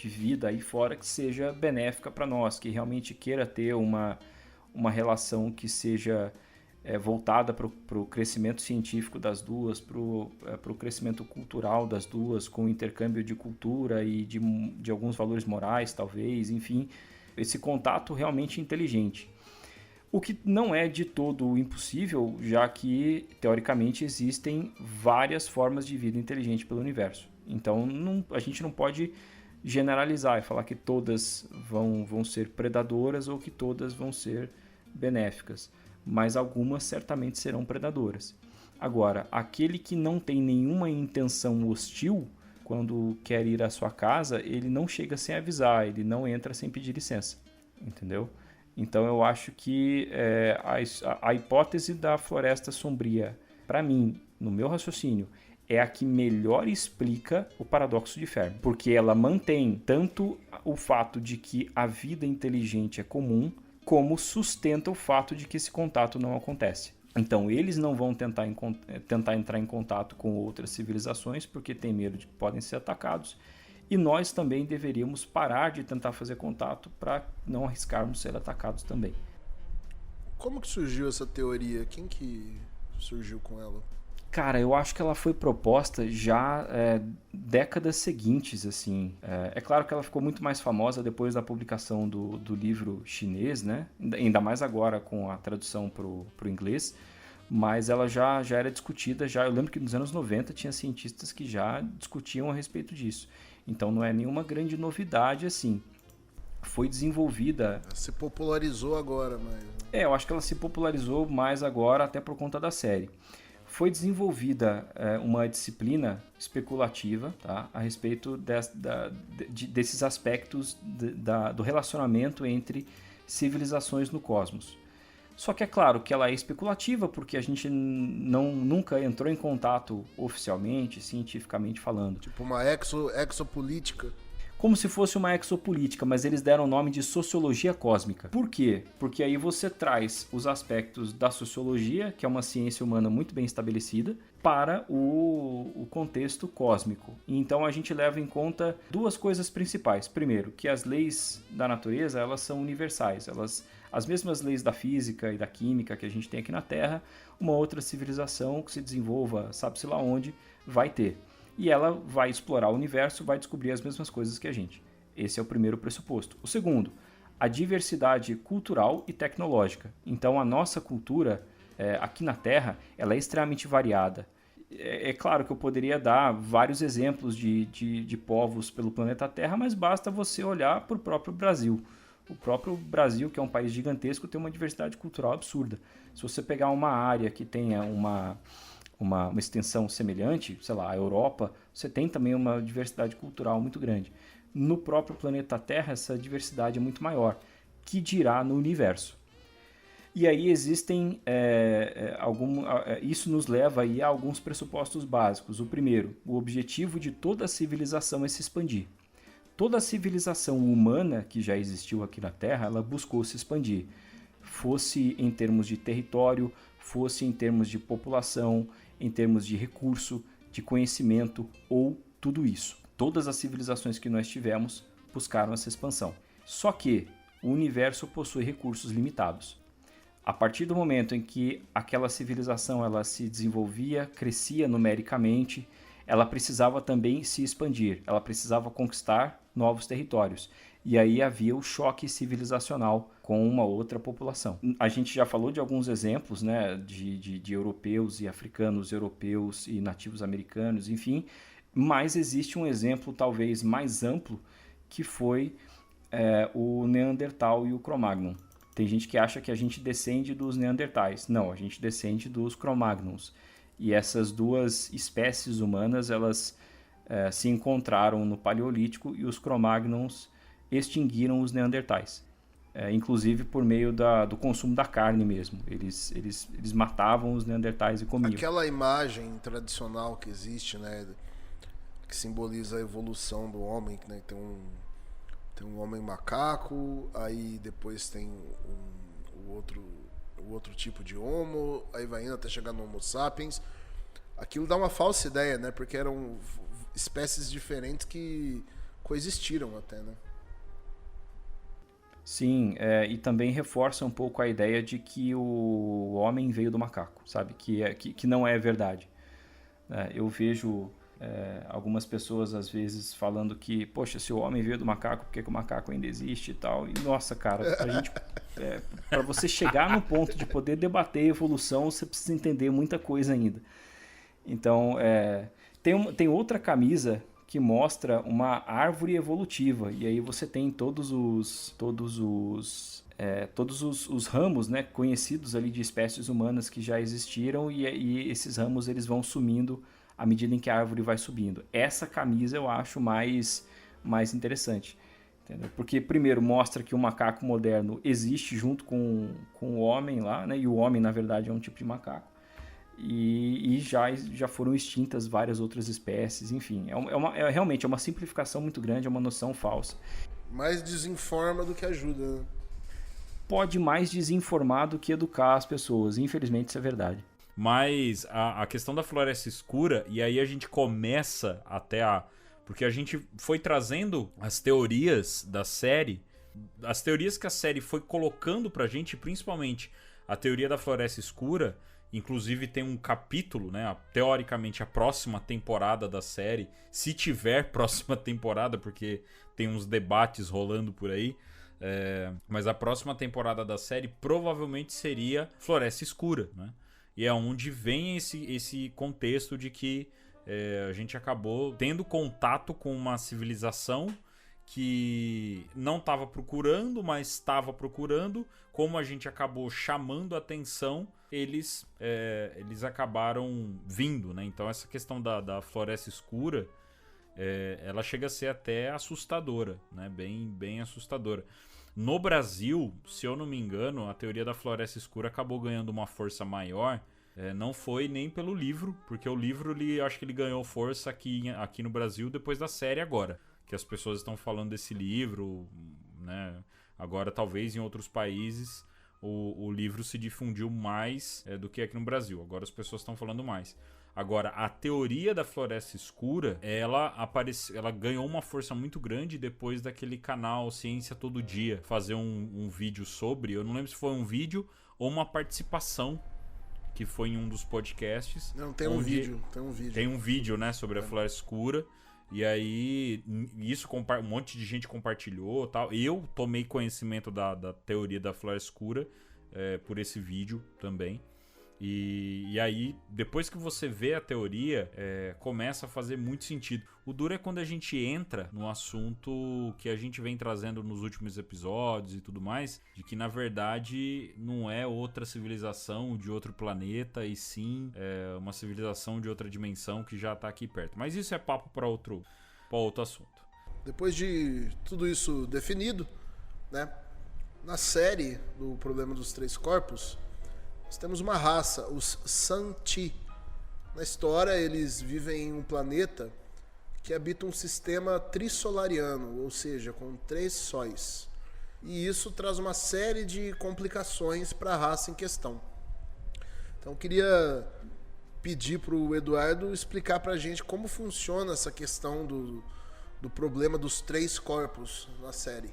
vida aí fora que seja benéfica para nós, que realmente queira ter uma relação que seja voltada para o crescimento científico das duas, para o crescimento cultural das duas, com o intercâmbio de cultura e de alguns valores morais, talvez, enfim, esse contato realmente inteligente. O que não é de todo impossível, já que, teoricamente, existem várias formas de vida inteligente pelo universo. Então, a gente não pode generalizar e falar que todas vão ser predadoras ou que todas vão ser benéficas, mas algumas certamente serão predadoras. Agora, aquele que não tem nenhuma intenção hostil, quando quer ir à sua casa, ele não chega sem avisar, ele não entra sem pedir licença, entendeu? Então eu acho que a hipótese da floresta sombria, para mim, no meu raciocínio, é a que melhor explica o paradoxo de Fermi, porque ela mantém tanto o fato de que a vida inteligente é comum, como sustenta o fato de que esse contato não acontece. Então eles não vão tentar entrar em contato com outras civilizações porque têm medo de que podem ser atacados. E nós também deveríamos parar de tentar fazer contato para não arriscarmos ser atacados também. Como que surgiu essa teoria? Quem que surgiu com ela? Cara, eu acho que ela foi proposta já décadas seguintes, assim. É claro que ela ficou muito mais famosa depois da publicação do livro chinês, né? Ainda mais agora com a tradução para o inglês. Mas ela já era discutida, eu lembro que nos anos 90 tinha cientistas que já discutiam a respeito disso. Então não é nenhuma grande novidade assim. Foi desenvolvida... Se popularizou agora, mas... eu acho que ela se popularizou mais agora até por conta da série. Foi desenvolvida uma disciplina especulativa, tá, a respeito desses aspectos do relacionamento entre civilizações no cosmos. Só que é claro que ela é especulativa porque a gente nunca entrou em contato oficialmente, cientificamente falando. Tipo uma exopolítica. Como se fosse uma exopolítica, mas eles deram o nome de sociologia cósmica. Por quê? Porque aí você traz os aspectos da sociologia, que é uma ciência humana muito bem estabelecida, para o contexto cósmico. Então a gente leva em conta duas coisas principais. Primeiro, que as leis da natureza elas são universais. As mesmas leis da física e da química que a gente tem aqui na Terra, uma outra civilização que se desenvolva, sabe-se lá onde, vai ter. E ela vai explorar o universo, vai descobrir as mesmas coisas que a gente. Esse é o primeiro pressuposto. O segundo, a diversidade cultural e tecnológica. Então a nossa cultura aqui na Terra ela é extremamente variada. É claro que eu poderia dar vários exemplos de povos pelo planeta Terra, mas basta você olhar para o próprio Brasil. O próprio Brasil, que é um país gigantesco, tem uma diversidade cultural absurda. Se você pegar uma área que tenha uma extensão semelhante, sei lá, a Europa, você tem também uma diversidade cultural muito grande. No próprio planeta Terra, essa diversidade é muito maior, que dirá no universo. E aí existem, isso nos leva aí a alguns pressupostos básicos. O primeiro, o objetivo de toda a civilização é se expandir. Toda a civilização humana que já existiu aqui na Terra, ela buscou se expandir. Fosse em termos de território, fosse em termos de população, em termos de recurso, de conhecimento ou tudo isso. Todas as civilizações que nós tivemos buscaram essa expansão. Só que o universo possui recursos limitados. A partir do momento em que aquela civilização ela se desenvolvia, crescia numericamente, ela precisava também se expandir, ela precisava conquistar novos territórios. E aí havia o choque civilizacional com uma outra população. A gente já falou de alguns exemplos, né, de europeus e africanos, europeus e nativos americanos, enfim, mas existe um exemplo talvez mais amplo que foi o Neandertal e o Cro-Magnon. Tem gente que acha que a gente descende dos Neandertais. Não, a gente descende dos Cro-Magnons. E essas duas espécies humanas, elas se encontraram no Paleolítico e os Cro-Magnons extinguiram os Neandertais. Inclusive por meio do consumo da carne mesmo. Eles matavam os Neandertais e comiam. Aquela imagem tradicional que existe, né, que simboliza a evolução do homem, né, tem um homem macaco, aí depois tem o outro tipo de homo, aí vai indo até chegar no Homo sapiens. Aquilo dá uma falsa ideia, né? Porque eram espécies diferentes que coexistiram até, né? Sim, e também reforça um pouco a ideia de que o homem veio do macaco, sabe? Que não é verdade. Eu vejo algumas pessoas às vezes falando que, poxa, se o homem veio do macaco, por que o macaco ainda existe e tal? E nossa, cara, para você chegar no ponto de poder debater a evolução, você precisa entender muita coisa ainda. Então, tem outra camisa que mostra uma árvore evolutiva, e aí você tem todos os ramos, né, conhecidos ali de espécies humanas que já existiram, e esses ramos eles vão sumindo à medida em que a árvore vai subindo. Essa camisa eu acho mais interessante, entendeu? Porque primeiro mostra que o macaco moderno existe junto com o homem lá, né, e o homem na verdade é um tipo de macaco. E já foram extintas várias outras espécies, enfim. Realmente é uma simplificação muito grande, é uma noção falsa. Mais desinforma do que ajuda, né? Pode mais desinformar do que educar as pessoas, infelizmente isso é verdade. Mas a questão da floresta escura, e aí a gente começa porque a gente foi trazendo as teorias da série, as teorias que a série foi colocando pra gente, principalmente a teoria da floresta escura. Inclusive tem um capítulo, né? Teoricamente a próxima temporada da série, se tiver próxima temporada, porque tem uns debates rolando por aí, mas a próxima temporada da série provavelmente seria Floresta Escura, né? E é onde vem esse contexto de que a gente acabou tendo contato com uma civilização que não estava procurando, mas estava procurando. Como a gente acabou chamando a atenção, eles acabaram vindo, né? Então essa questão da floresta escura, ela chega a ser até assustadora, né? Bem assustadora. No Brasil, se eu não me engano, a teoria da floresta escura acabou ganhando uma força maior. Não foi nem pelo livro, porque o livro acho que ele ganhou força aqui no Brasil depois da série agora. Que as pessoas estão falando desse livro, né? Agora talvez em outros países o livro se difundiu mais do que aqui no Brasil. Agora as pessoas estão falando mais. Agora, a teoria da floresta escura, ela ganhou uma força muito grande depois daquele canal Ciência Todo Dia fazer um vídeo sobre. Eu não lembro se foi um vídeo ou uma participação que foi em um dos podcasts. Não, tem um vídeo. Tem um vídeo, né, sobre a floresta escura. E aí, isso um monte de gente compartilhou, tal. Eu tomei conhecimento da teoria da floresta escura por esse vídeo também. E aí, depois que você vê a teoria, começa a fazer muito sentido. O duro é quando a gente entra no assunto que a gente vem trazendo nos últimos episódios e tudo mais, de que na verdade não é outra civilização de outro planeta, e sim uma civilização de outra dimensão que já está aqui perto. Mas isso é papo para outro assunto. Depois de tudo isso definido, né, na série do Problema dos Três Corpos, nós temos uma raça, os San-Ti. Na história, eles vivem em um planeta que habita um sistema trissolariano, ou seja, com 3 sóis. E isso traz uma série de complicações para a raça em questão. Então, eu queria pedir para o Eduardo explicar para a gente como funciona essa questão do problema dos 3 corpos na série.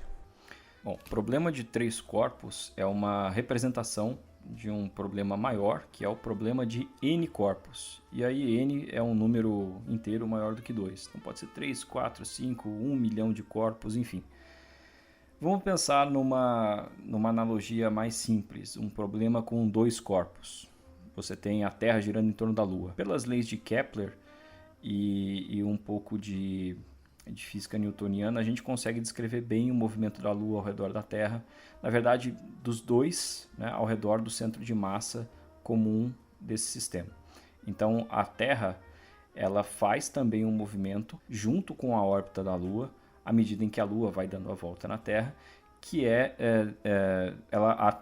Bom, o problema de 3 corpos é uma representação de um problema maior, que é o problema de N corpos. E aí N é um número inteiro maior do que 2. Então pode ser 3, 4, 5, 1 milhão de corpos, enfim. Vamos pensar numa analogia mais simples, um problema com 2 corpos. Você tem a Terra girando em torno da Lua. Pelas leis de Kepler e um pouco de física newtoniana, a gente consegue descrever bem o movimento da Lua ao redor da Terra. Na verdade, dos 2, né, ao redor do centro de massa comum desse sistema. Então, a Terra ela faz também um movimento junto com a órbita da Lua, à medida em que a Lua vai dando a volta na Terra, que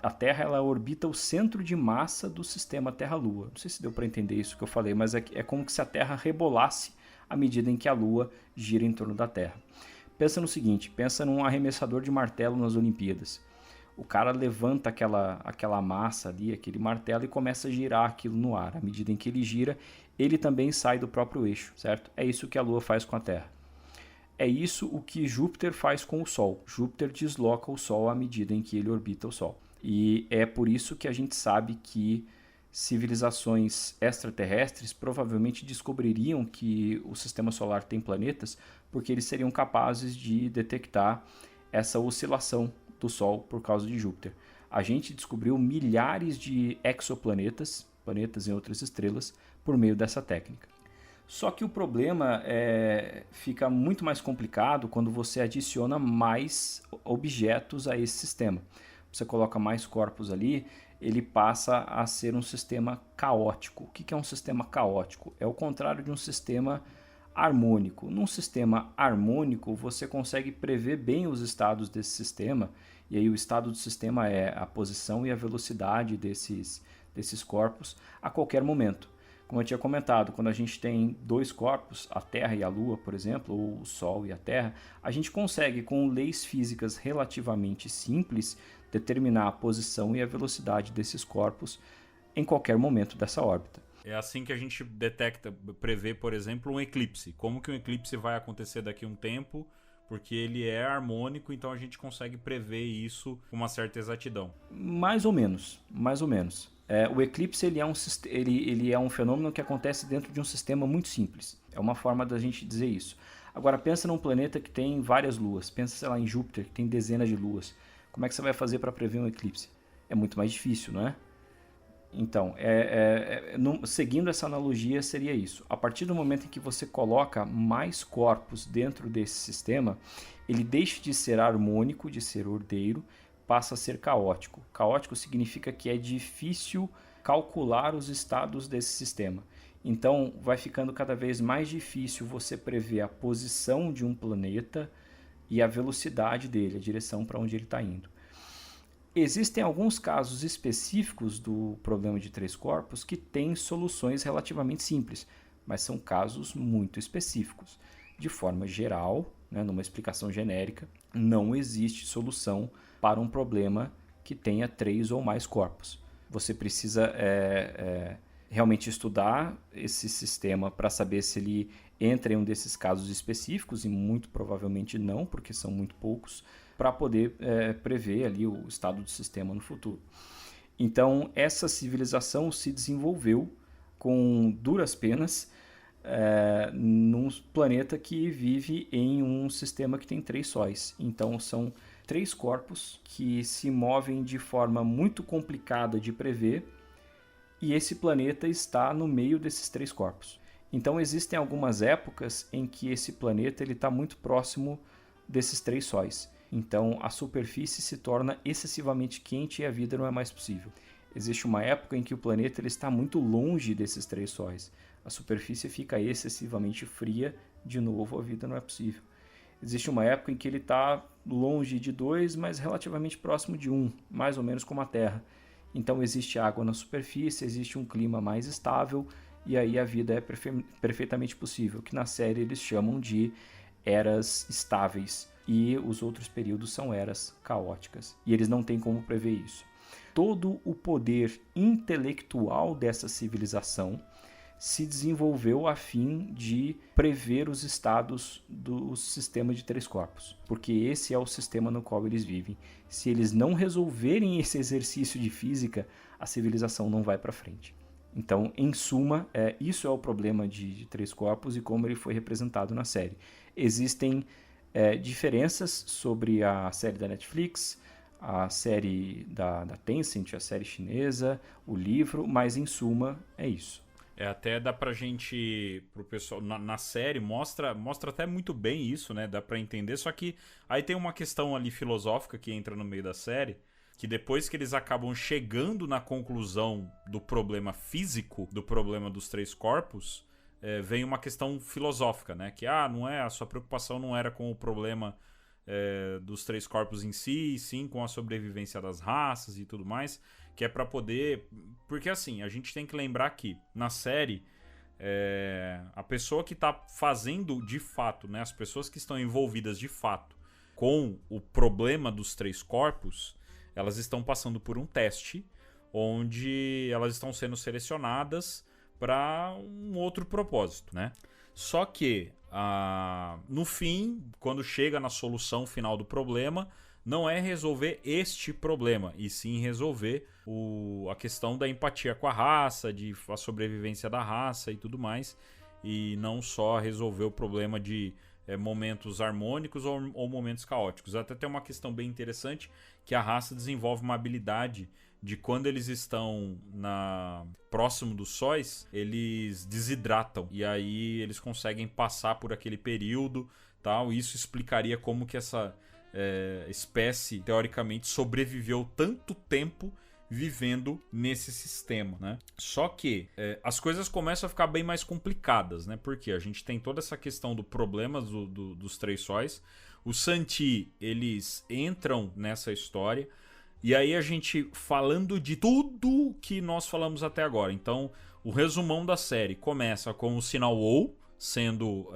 a Terra ela orbita o centro de massa do sistema Terra-Lua. Não sei se deu para entender isso que eu falei, mas é como se a Terra rebolasse à medida em que a Lua gira em torno da Terra. Pensa no seguinte, pensa num arremessador de martelo nas Olimpíadas. O cara levanta aquela massa ali, aquele martelo, e começa a girar aquilo no ar. À medida em que ele gira, ele também sai do próprio eixo, certo? É isso que a Lua faz com a Terra. É isso o que Júpiter faz com o Sol. Júpiter desloca o Sol à medida em que ele orbita o Sol. E é por isso que a gente sabe que civilizações extraterrestres provavelmente descobririam que o sistema solar tem planetas, porque eles seriam capazes de detectar essa oscilação do Sol por causa de Júpiter. A gente descobriu milhares de exoplanetas, planetas em outras estrelas, por meio dessa técnica. Só que o problema fica muito mais complicado quando você adiciona mais objetos a esse sistema. Você coloca mais corpos ali, ele passa a ser um sistema caótico. O que é um sistema caótico? É o contrário de um sistema harmônico. Num sistema harmônico, você consegue prever bem os estados desse sistema, e aí o estado do sistema é a posição e a velocidade desses corpos a qualquer momento. Como eu tinha comentado, quando a gente tem 2 corpos, a Terra e a Lua, por exemplo, ou o Sol e a Terra, a gente consegue, com leis físicas relativamente simples, determinar a posição e a velocidade desses corpos em qualquer momento dessa órbita. É assim que a gente prevê, por exemplo, um eclipse. Como que um eclipse vai acontecer daqui a um tempo, porque ele é harmônico, então a gente consegue prever isso com uma certa exatidão. Mais ou menos. O eclipse ele é um fenômeno que acontece dentro de um sistema muito simples. É uma forma da gente dizer isso. Agora, pensa num planeta que tem várias luas. Pensa, sei lá, em Júpiter, que tem dezenas de luas. Como é que você vai fazer para prever um eclipse? É muito mais difícil, não é? Então, seguindo essa analogia, seria isso. A partir do momento em que você coloca mais corpos dentro desse sistema, ele deixa de ser harmônico, de ser ordeiro, passa a ser caótico. Caótico significa que é difícil calcular os estados desse sistema. Então, vai ficando cada vez mais difícil você prever a posição de um planeta e a velocidade dele, a direção para onde ele está indo. Existem alguns casos específicos do problema de 3 corpos que têm soluções relativamente simples, mas são casos muito específicos. De forma geral, numa explicação genérica, não existe solução para um problema que tenha 3 ou mais corpos. Você precisa realmente estudar esse sistema para saber se ele entra em um desses casos específicos, e muito provavelmente não, porque são muito poucos, para poder prever ali o estado do sistema no futuro. Então, essa civilização se desenvolveu com duras penas num planeta que vive em um sistema que tem 3 sóis. Então, são 3 corpos que se movem de forma muito complicada de prever e esse planeta está no meio desses 3 corpos. Então existem algumas épocas em que esse planeta está muito próximo desses 3 sóis. Então a superfície se torna excessivamente quente e a vida não é mais possível. Existe uma época em que o planeta ele está muito longe desses 3 sóis. A superfície fica excessivamente fria, de novo a vida não é possível. Existe uma época em que ele está longe de 2, mas relativamente próximo de 1, mais ou menos como a Terra. Então existe água na superfície, existe um clima mais estável e aí a vida é perfeitamente possível, que na série eles chamam de eras estáveis e os outros períodos são eras caóticas e eles não têm como prever isso. Todo o poder intelectual dessa civilização se desenvolveu a fim de prever os estados do sistema de 3 corpos, porque esse é o sistema no qual eles vivem. Se eles não resolverem esse exercício de física, a civilização não vai para frente. Então, em suma, isso é o problema de 3 corpos e como ele foi representado na série. Existem diferenças sobre a série da Netflix, a série da Tencent, a série chinesa, o livro, mas em suma é isso. Até dá pra gente, pro pessoal, na série, mostra até muito bem isso, né? Dá pra entender, só que aí tem uma questão ali filosófica que entra no meio da série, que depois que eles acabam chegando na conclusão do problema físico, do problema dos 3 corpos, vem uma questão filosófica, né? Que, não é, a sua preocupação não era com o problema dos 3 corpos em si, e sim com a sobrevivência das raças e tudo mais, que é pra poder... Porque assim, a gente tem que lembrar que na série, a pessoa que tá fazendo de fato, né, as pessoas que estão envolvidas de fato com o problema dos 3 corpos, elas estão passando por um teste onde elas estão sendo selecionadas para um outro propósito, né? Só que no fim, quando chega na solução final do problema, não é resolver este problema, e sim resolver a questão da empatia com a raça, a sobrevivência da raça e tudo mais, e não só resolver o problema de momentos harmônicos ou momentos caóticos. Até tem uma questão bem interessante, que a raça desenvolve uma habilidade de quando eles estão próximo dos sóis, eles desidratam, e aí eles conseguem passar por aquele período, tal. Isso explicaria como que essa espécie, teoricamente, sobreviveu tanto tempo vivendo nesse sistema, né? Só que as coisas começam a ficar bem mais complicadas, né? Porque a gente tem toda essa questão do problema dos 3 sóis. Os Santi, eles entram nessa história. E aí a gente falando de tudo que nós falamos até agora. Então, o resumão da série começa com o sinal WoW sendo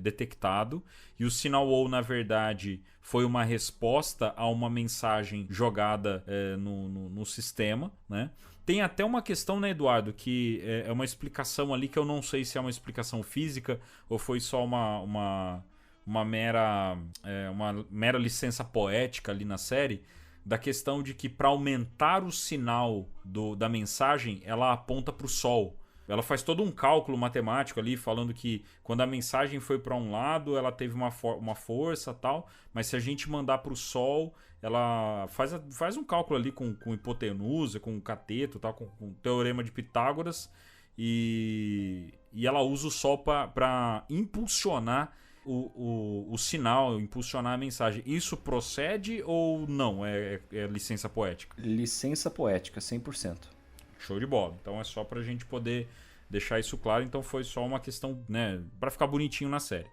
detectado. E o sinal WoW, na verdade, foi uma resposta a uma mensagem jogada no sistema, né? Tem até uma questão, né, Eduardo, que é uma explicação ali que eu não sei se é uma explicação física ou foi só uma mera licença poética ali na série, da questão de que para aumentar o sinal da mensagem, ela aponta para o Sol. Ela faz todo um cálculo matemático ali, falando que quando a mensagem foi para um lado, ela teve uma força e tal, mas se a gente mandar para o Sol, ela faz um cálculo ali com hipotenusa, com cateto, tal, com o teorema de Pitágoras, e ela usa o Sol para impulsionar o sinal, impulsionar a mensagem. Isso procede ou não? É licença poética? Licença poética, 100%. Show de bola. Então é só pra gente poder deixar isso claro. Então foi só uma questão, né, pra ficar bonitinho na série.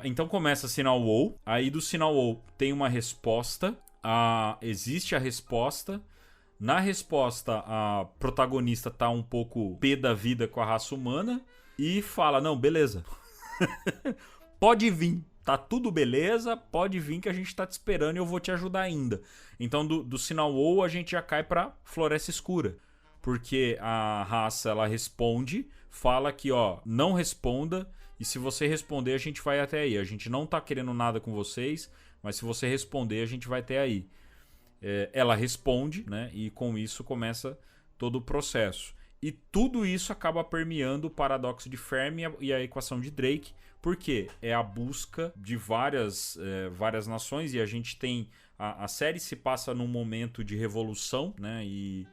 Então começa sinal WoW. Aí do sinal WoW tem uma resposta. Existe a resposta. Na resposta, a protagonista tá um pouco pé da vida com a raça humana e fala, não, beleza. Pode vir, tá tudo beleza, pode vir que a gente tá te esperando e eu vou te ajudar ainda. Então do sinal WoW a gente já cai pra Floresta Escura, porque a raça ela responde, fala que não responda, e se você responder a gente vai até aí. A gente não tá querendo nada com vocês, mas se você responder a gente vai até aí. Ela responde, né, e com isso começa todo o processo. E tudo isso acaba permeando o paradoxo de Fermi e a equação de Drake, porque é a busca de várias nações, e a gente tem... A série se passa num momento de revolução, né? E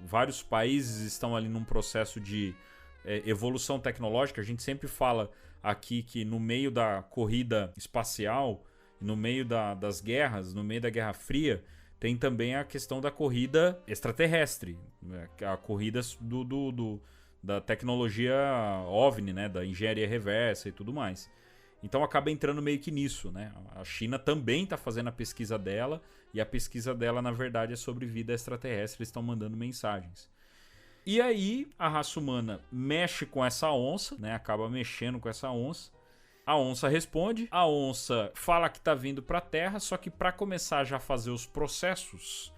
vários países estão ali num processo de evolução tecnológica. A gente sempre fala aqui que no meio da corrida espacial, no meio das guerras, no meio da Guerra Fria, tem também a questão da corrida extraterrestre, né? A corrida da tecnologia OVNI, né? Da engenharia reversa e tudo mais. Então acaba entrando meio que nisso, né? A China também está fazendo a pesquisa dela, e a pesquisa dela, na verdade, é sobre vida extraterrestre. Eles estão mandando mensagens. E aí a raça humana mexe com essa onça, né? Acaba mexendo com essa onça. A onça responde, a onça fala que tá vindo pra Terra, só que para começar já a fazer os processos,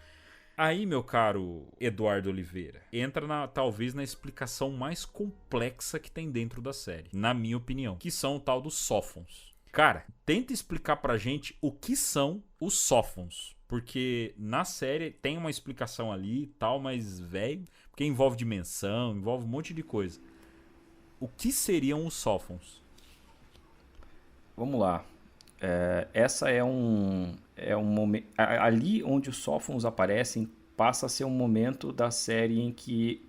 aí, meu caro Eduardo Oliveira, entra talvez na explicação mais complexa que tem dentro da série, na minha opinião, que são o tal dos sófons. Cara, tenta explicar pra gente o que são os sófons, porque na série tem uma explicação ali e tal, mas, velho, porque envolve dimensão, envolve um monte de coisa. O que seriam os sófons? Vamos lá. Essa é um momento. Ali onde os sófons aparecem, passa a ser um momento da série em que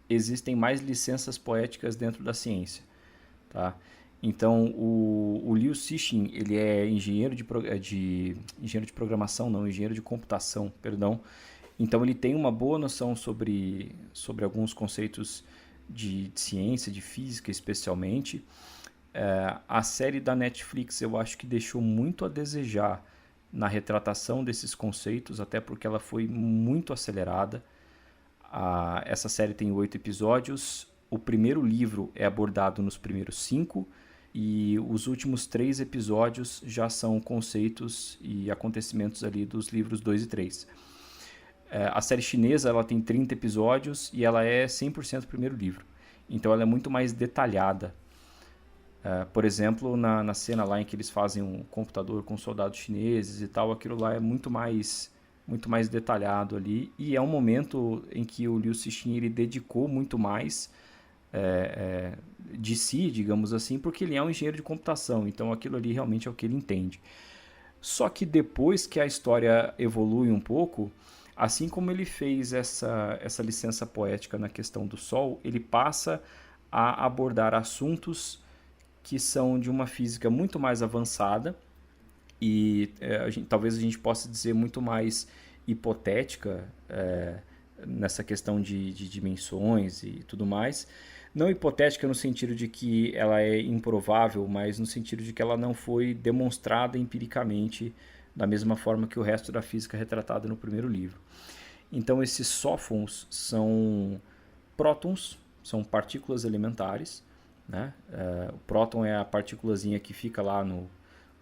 existem mais licenças poéticas dentro da ciência. Tá? Então, o Liu Cixin, ele é engenheiro de programação, não, engenheiro de computação, perdão. Então, ele tem uma boa noção sobre alguns conceitos de ciência, de física especialmente. A série da Netflix eu acho que deixou muito a desejar na retratação desses conceitos, até porque ela foi muito acelerada. Essa série tem 8 episódios, o primeiro livro é abordado nos primeiros 5 e os últimos 3 episódios já são conceitos e acontecimentos ali dos livros 2 e 3. A série chinesa ela tem 30 episódios e ela é 100% primeiro livro, então ela é muito mais detalhada. Por exemplo, na cena lá em que eles fazem um computador com soldados chineses e tal, aquilo lá é muito mais detalhado ali, e é um momento em que o Liu Cixin ele dedicou muito mais de si, digamos assim, porque ele é um engenheiro de computação, então aquilo ali realmente é o que ele entende. Só que depois que a história evolui um pouco, assim como ele fez essa licença poética na questão do Sol, ele passa a abordar assuntos que são de uma física muito mais avançada e talvez a gente possa dizer muito mais hipotética nessa questão de dimensões e tudo mais. Não hipotética no sentido de que ela é improvável, mas no sentido de que ela não foi demonstrada empiricamente da mesma forma que o resto da física retratada no primeiro livro. Então esses sófons são prótons, são partículas elementares, né? O próton é a partículazinha que fica lá no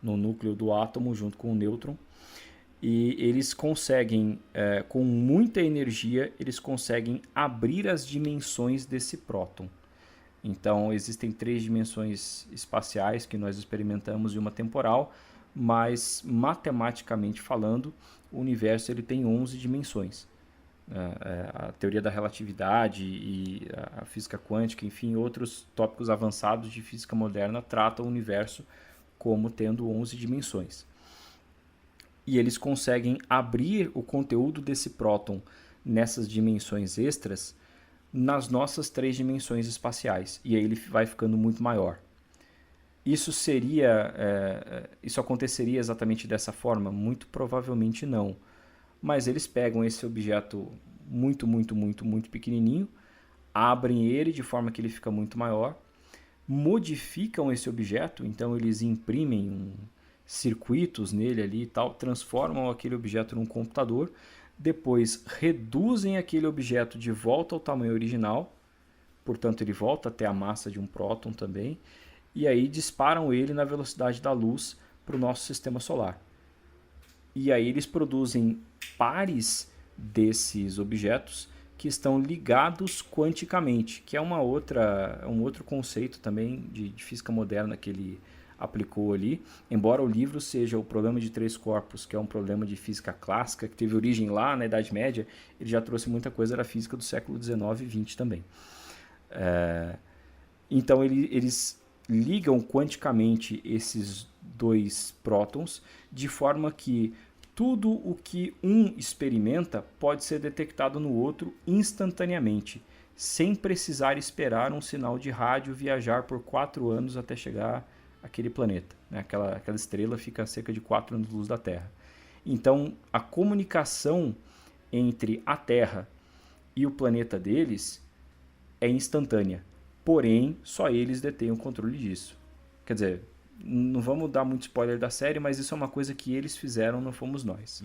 núcleo do átomo junto com o nêutron, e eles conseguem, com muita energia, eles conseguem abrir as dimensões desse próton. Então existem 3 dimensões espaciais que nós experimentamos e uma temporal, mas matematicamente falando, o universo ele tem 11 dimensões. A teoria da relatividade e a física quântica, enfim, outros tópicos avançados de física moderna tratam o universo como tendo 11 dimensões. E eles conseguem abrir o conteúdo desse próton nessas dimensões extras nas nossas 3 dimensões espaciais, e aí ele vai ficando muito maior. Isso aconteceria exatamente dessa forma? Muito provavelmente não. Mas eles pegam esse objeto muito, muito, muito, muito pequenininho, abrem ele de forma que ele fica muito maior, modificam esse objeto, então eles imprimem circuitos nele ali e tal, transformam aquele objeto num computador, depois reduzem aquele objeto de volta ao tamanho original, portanto ele volta até a massa de um próton também, e aí disparam ele na velocidade da luz para o nosso sistema solar. E aí eles produzem pares desses objetos que estão ligados quanticamente, que é um outro conceito também de física moderna que ele aplicou ali. Embora o livro seja o problema de 3 corpos, que é um problema de física clássica, que teve origem lá na Idade Média, ele já trouxe muita coisa da física do século XIX e XX também. Então eles ligam quanticamente esses 2 prótons, de forma que Tudo o que um experimenta pode ser detectado no outro instantaneamente, sem precisar esperar um sinal de rádio viajar por 4 anos até chegar àquele planeta. Né? Aquela estrela fica a cerca de 4 anos-luz da Terra. Então, a comunicação entre a Terra e o planeta deles é instantânea. Porém, só eles detêm o controle disso. Quer dizer, não vamos dar muito spoiler da série, mas isso é uma coisa que eles fizeram, não fomos nós.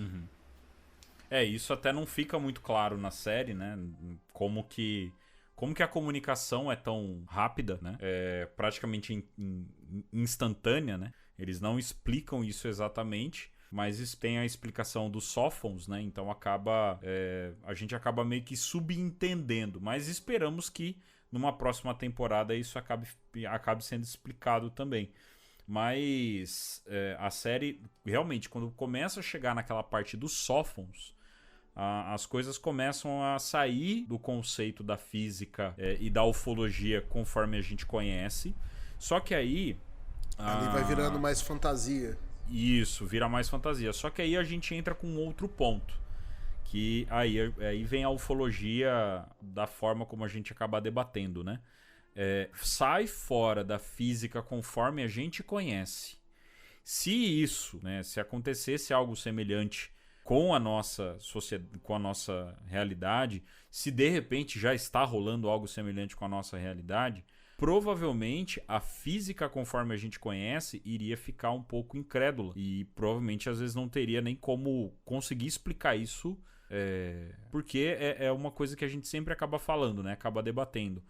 Isso até não fica muito claro na série, né? Como que a comunicação é tão rápida, né? É praticamente instantânea, né? Eles não explicam isso exatamente, mas tem a explicação dos Sophons, né? Então a gente acaba meio que subentendendo, mas esperamos que numa próxima temporada isso acabe sendo explicado também. Mas a série, realmente, quando começa a chegar naquela parte dos Sophons, as coisas começam a sair do conceito da física e da ufologia conforme a gente conhece. Só que aí... Ali vai virando mais fantasia. Isso, vira mais fantasia. Só que aí a gente entra com outro ponto. Que aí vem a ufologia da forma como a gente acaba debatendo, né? Sai fora da física conforme a gente conhece. Se isso, né, se acontecesse algo semelhante com a nossa sociedade, com a nossa realidade, se de repente já está rolando algo semelhante com a nossa realidade, provavelmente a física conforme a gente conhece iria ficar um pouco incrédula e provavelmente às vezes não teria nem como conseguir explicar isso, porque é uma coisa que a gente sempre acaba falando, né? Acaba debatendo.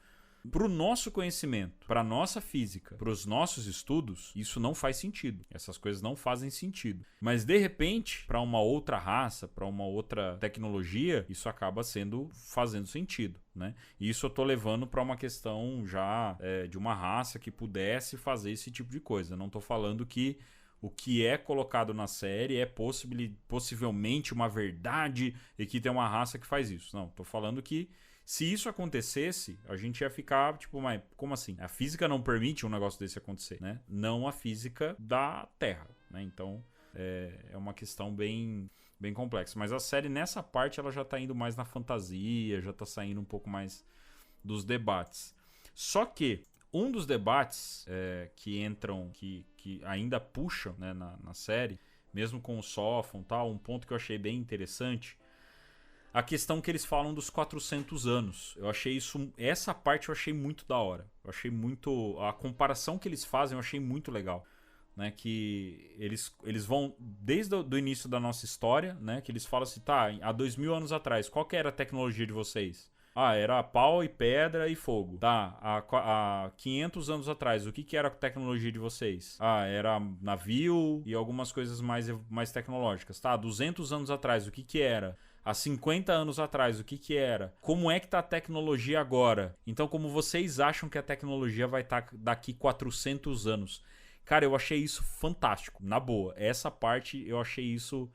Para o nosso conhecimento, para a nossa física, para os nossos estudos, isso não faz sentido. Essas coisas não fazem sentido. Mas, de repente, para uma outra raça, para uma outra tecnologia, isso acaba fazendo sentido, né? E isso eu estou levando para uma questão já de uma raça que pudesse fazer esse tipo de coisa. Não estou falando que o que é colocado na série é possivelmente uma verdade e que tem uma raça que faz isso. Não, estou falando que se isso acontecesse, a gente ia ficar tipo, mas como assim? A física não permite um negócio desse acontecer, né? Não a física da Terra, né? Então é uma questão bem complexa. Mas a série nessa parte ela já tá indo mais na fantasia, já tá saindo um pouco mais dos debates. Só que um dos debates que entram, que ainda puxam, né, na série, mesmo com o Sophon e tal, um ponto que eu achei bem interessante, a questão que eles falam dos 400 anos. Eu achei essa parte eu achei muito da hora. Eu achei muito... A comparação que eles fazem eu achei muito legal. Né? Que eles vão desde o início da nossa história, né? Que eles falam assim, tá, há 2000 anos atrás, qual que era a tecnologia de vocês? Era pau e pedra e fogo. Tá, há 500 anos atrás, o que era a tecnologia de vocês? Era navio e algumas coisas mais tecnológicas. Tá, 200 anos atrás, o que era? Há 50 anos atrás, o que era? Como é que tá a tecnologia agora? Então, como vocês acham que a tecnologia vai estar daqui 400 anos? Cara, eu achei isso fantástico, na boa. Essa parte, eu achei isso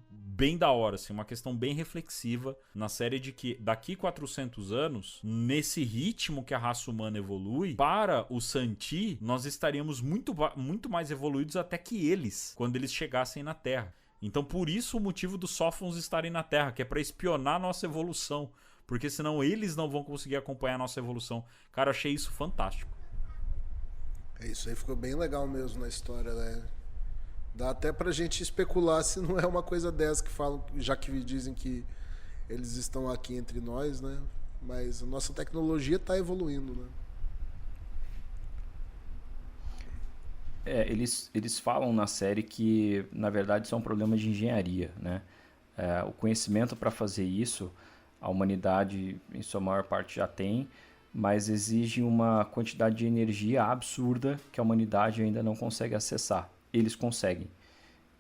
bem da hora, assim, uma questão bem reflexiva na série de que daqui 400 anos, nesse ritmo que a raça humana evolui, para o Santi, nós estaríamos muito mais evoluídos até que eles, quando eles chegassem na Terra. Então, por isso o motivo dos Sophons estarem na Terra, que é para espionar a nossa evolução. Porque senão eles não vão conseguir acompanhar a nossa evolução. Cara, eu achei isso fantástico. Isso aí ficou bem legal mesmo na história, né? Dá até pra gente especular se não é uma coisa dessa que falam, já que dizem que eles estão aqui entre nós, né? Mas a nossa tecnologia tá evoluindo, né? Eles falam na série que, na verdade, isso é um problema de engenharia, né? O conhecimento para fazer isso, a humanidade, em sua maior parte, já tem, mas exige uma quantidade de energia absurda que a humanidade ainda não consegue acessar. Eles conseguem.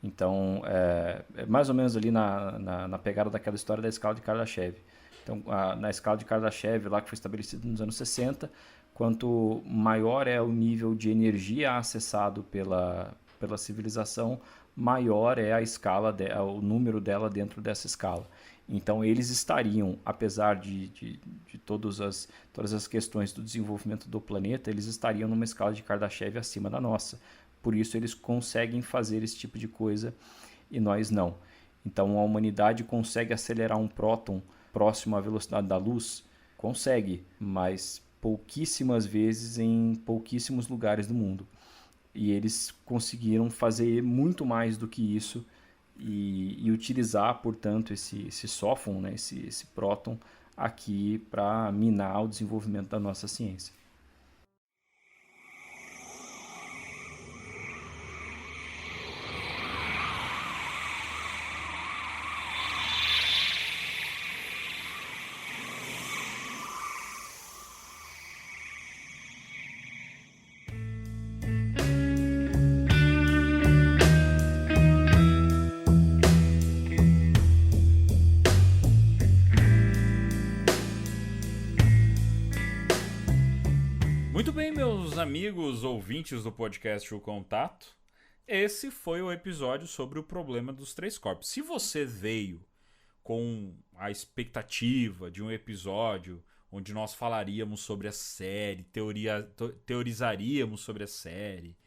Então, é mais ou menos ali na pegada daquela história da escala de Kardashev. Então, na escala de Kardashev, lá que foi estabelecida nos anos 60, quanto maior é o nível de energia acessado pela civilização, maior é a escala, o número dela dentro dessa escala. Então eles estariam, apesar de todas as questões do desenvolvimento do planeta, eles estariam numa escala de Kardashev acima da nossa. Por isso eles conseguem fazer esse tipo de coisa. e nós não. Então a humanidade consegue acelerar um próton próximo à velocidade da luz? Consegue, mas pouquíssimas vezes em pouquíssimos lugares do mundo. E eles conseguiram fazer muito mais do que isso e utilizar, portanto, esse sófon, né, esse próton aqui para minar o desenvolvimento da nossa ciência. Muito bem, meus amigos ouvintes do podcast O Contato, esse foi o episódio sobre o problema dos 3 corpos. Se você veio com a expectativa de um episódio onde nós falaríamos sobre a série, teorizaríamos sobre a série,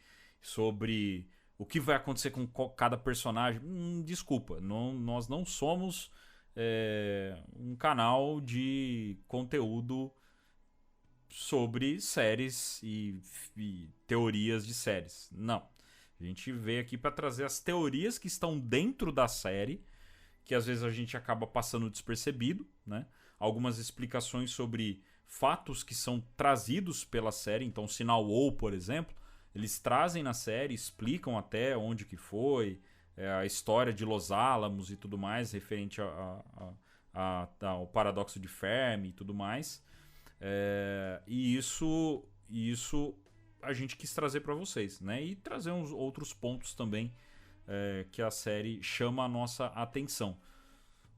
sobre o que vai acontecer com cada personagem, desculpa, nós não somos um canal de conteúdo sobre séries e teorias de séries. Não. A gente veio aqui para trazer as teorias que estão dentro da série, que às vezes a gente acaba passando despercebido, né? Algumas explicações sobre fatos que são trazidos pela série. Então, o Sinal O, por exemplo, eles trazem na série, explicam até onde que foi, a história de Los Alamos e tudo mais, referente ao paradoxo de Fermi e tudo mais. E isso a gente quis trazer para vocês, né? E trazer uns outros pontos também que a série chama a nossa atenção.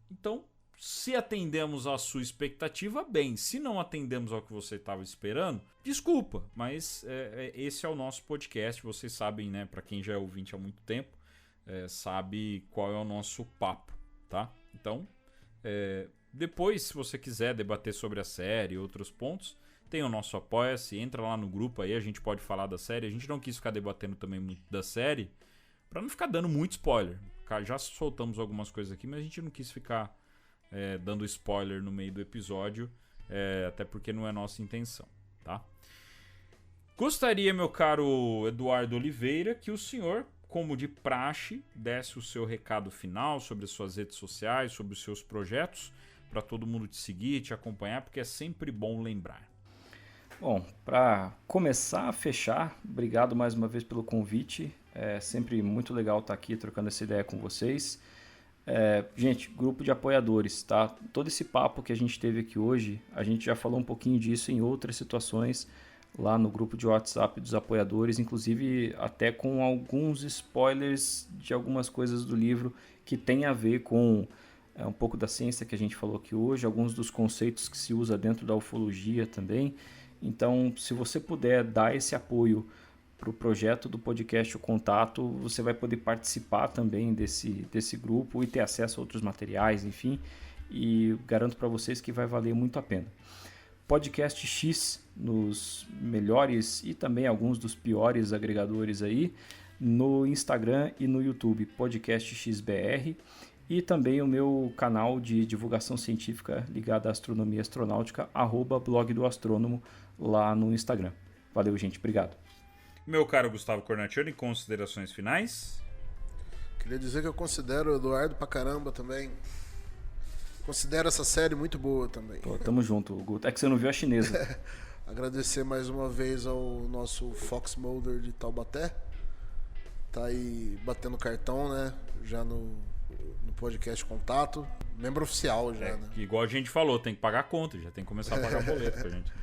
Então, se atendemos à sua expectativa, bem. Se não atendemos ao que você estava esperando, desculpa, mas esse é o nosso podcast. Vocês sabem, né? Para quem já é ouvinte há muito tempo, sabe qual é o nosso papo, tá? Então, depois, se você quiser debater sobre a série e outros pontos, tem o nosso Apoia-se, entra lá no grupo aí, a gente pode falar da série. A gente não quis ficar debatendo também muito da série, pra não ficar dando muito spoiler. Já soltamos algumas coisas aqui, mas a gente não quis ficar dando spoiler no meio do episódio, até porque não é nossa intenção, tá? Gostaria, meu caro Eduardo Oliveira, que o senhor, como de praxe, desse o seu recado final sobre as suas redes sociais, sobre os seus projetos, para todo mundo te seguir e te acompanhar, porque é sempre bom lembrar. Bom, para começar a fechar, obrigado mais uma vez pelo convite. É sempre muito legal estar aqui trocando essa ideia com vocês. Gente, grupo de apoiadores, tá? Todo esse papo que a gente teve aqui hoje, a gente já falou um pouquinho disso em outras situações lá no grupo de WhatsApp dos apoiadores, inclusive até com alguns spoilers de algumas coisas do livro que tem a ver com um pouco da ciência que a gente falou aqui hoje, alguns dos conceitos que se usa dentro da ufologia também. Então, se você puder dar esse apoio para o projeto do podcast O Contato, você vai poder participar também desse grupo e ter acesso a outros materiais, enfim, e garanto para vocês que vai valer muito a pena. Podcast X nos melhores e também alguns dos piores agregadores aí, no Instagram e no YouTube, Podcast XBR, e também o meu canal de divulgação científica ligado à astronomia e astronáutica, @blog do astrônomo, lá no Instagram. Valeu, gente. Obrigado. Meu caro Gustavo Cornaccioni, considerações finais? Queria dizer que eu considero o Eduardo pra caramba também. Considero essa série muito boa também. Pô, tamo junto, Guto. É que você não viu a chinesa. Agradecer mais uma vez ao nosso Fox Mulder de Taubaté. Tá aí batendo cartão, né? Já no podcast Contato. Membro oficial já, né? Igual a gente falou, tem que pagar a conta, já tem que começar a pagar boleto pra gente.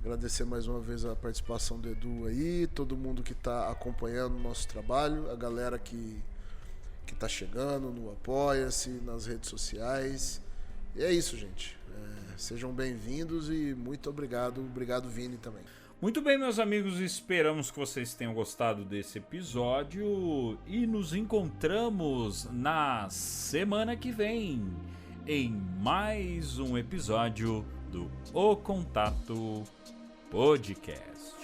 Agradecer mais uma vez a participação do Edu aí, todo mundo que tá acompanhando o nosso trabalho, a galera que tá chegando no Apoia-se, nas redes sociais. E é isso, gente. Sejam bem-vindos e muito obrigado. Obrigado, Vini, também. Muito bem, meus amigos, esperamos que vocês tenham gostado desse episódio e nos encontramos na semana que vem em mais um episódio do O Contato Podcast.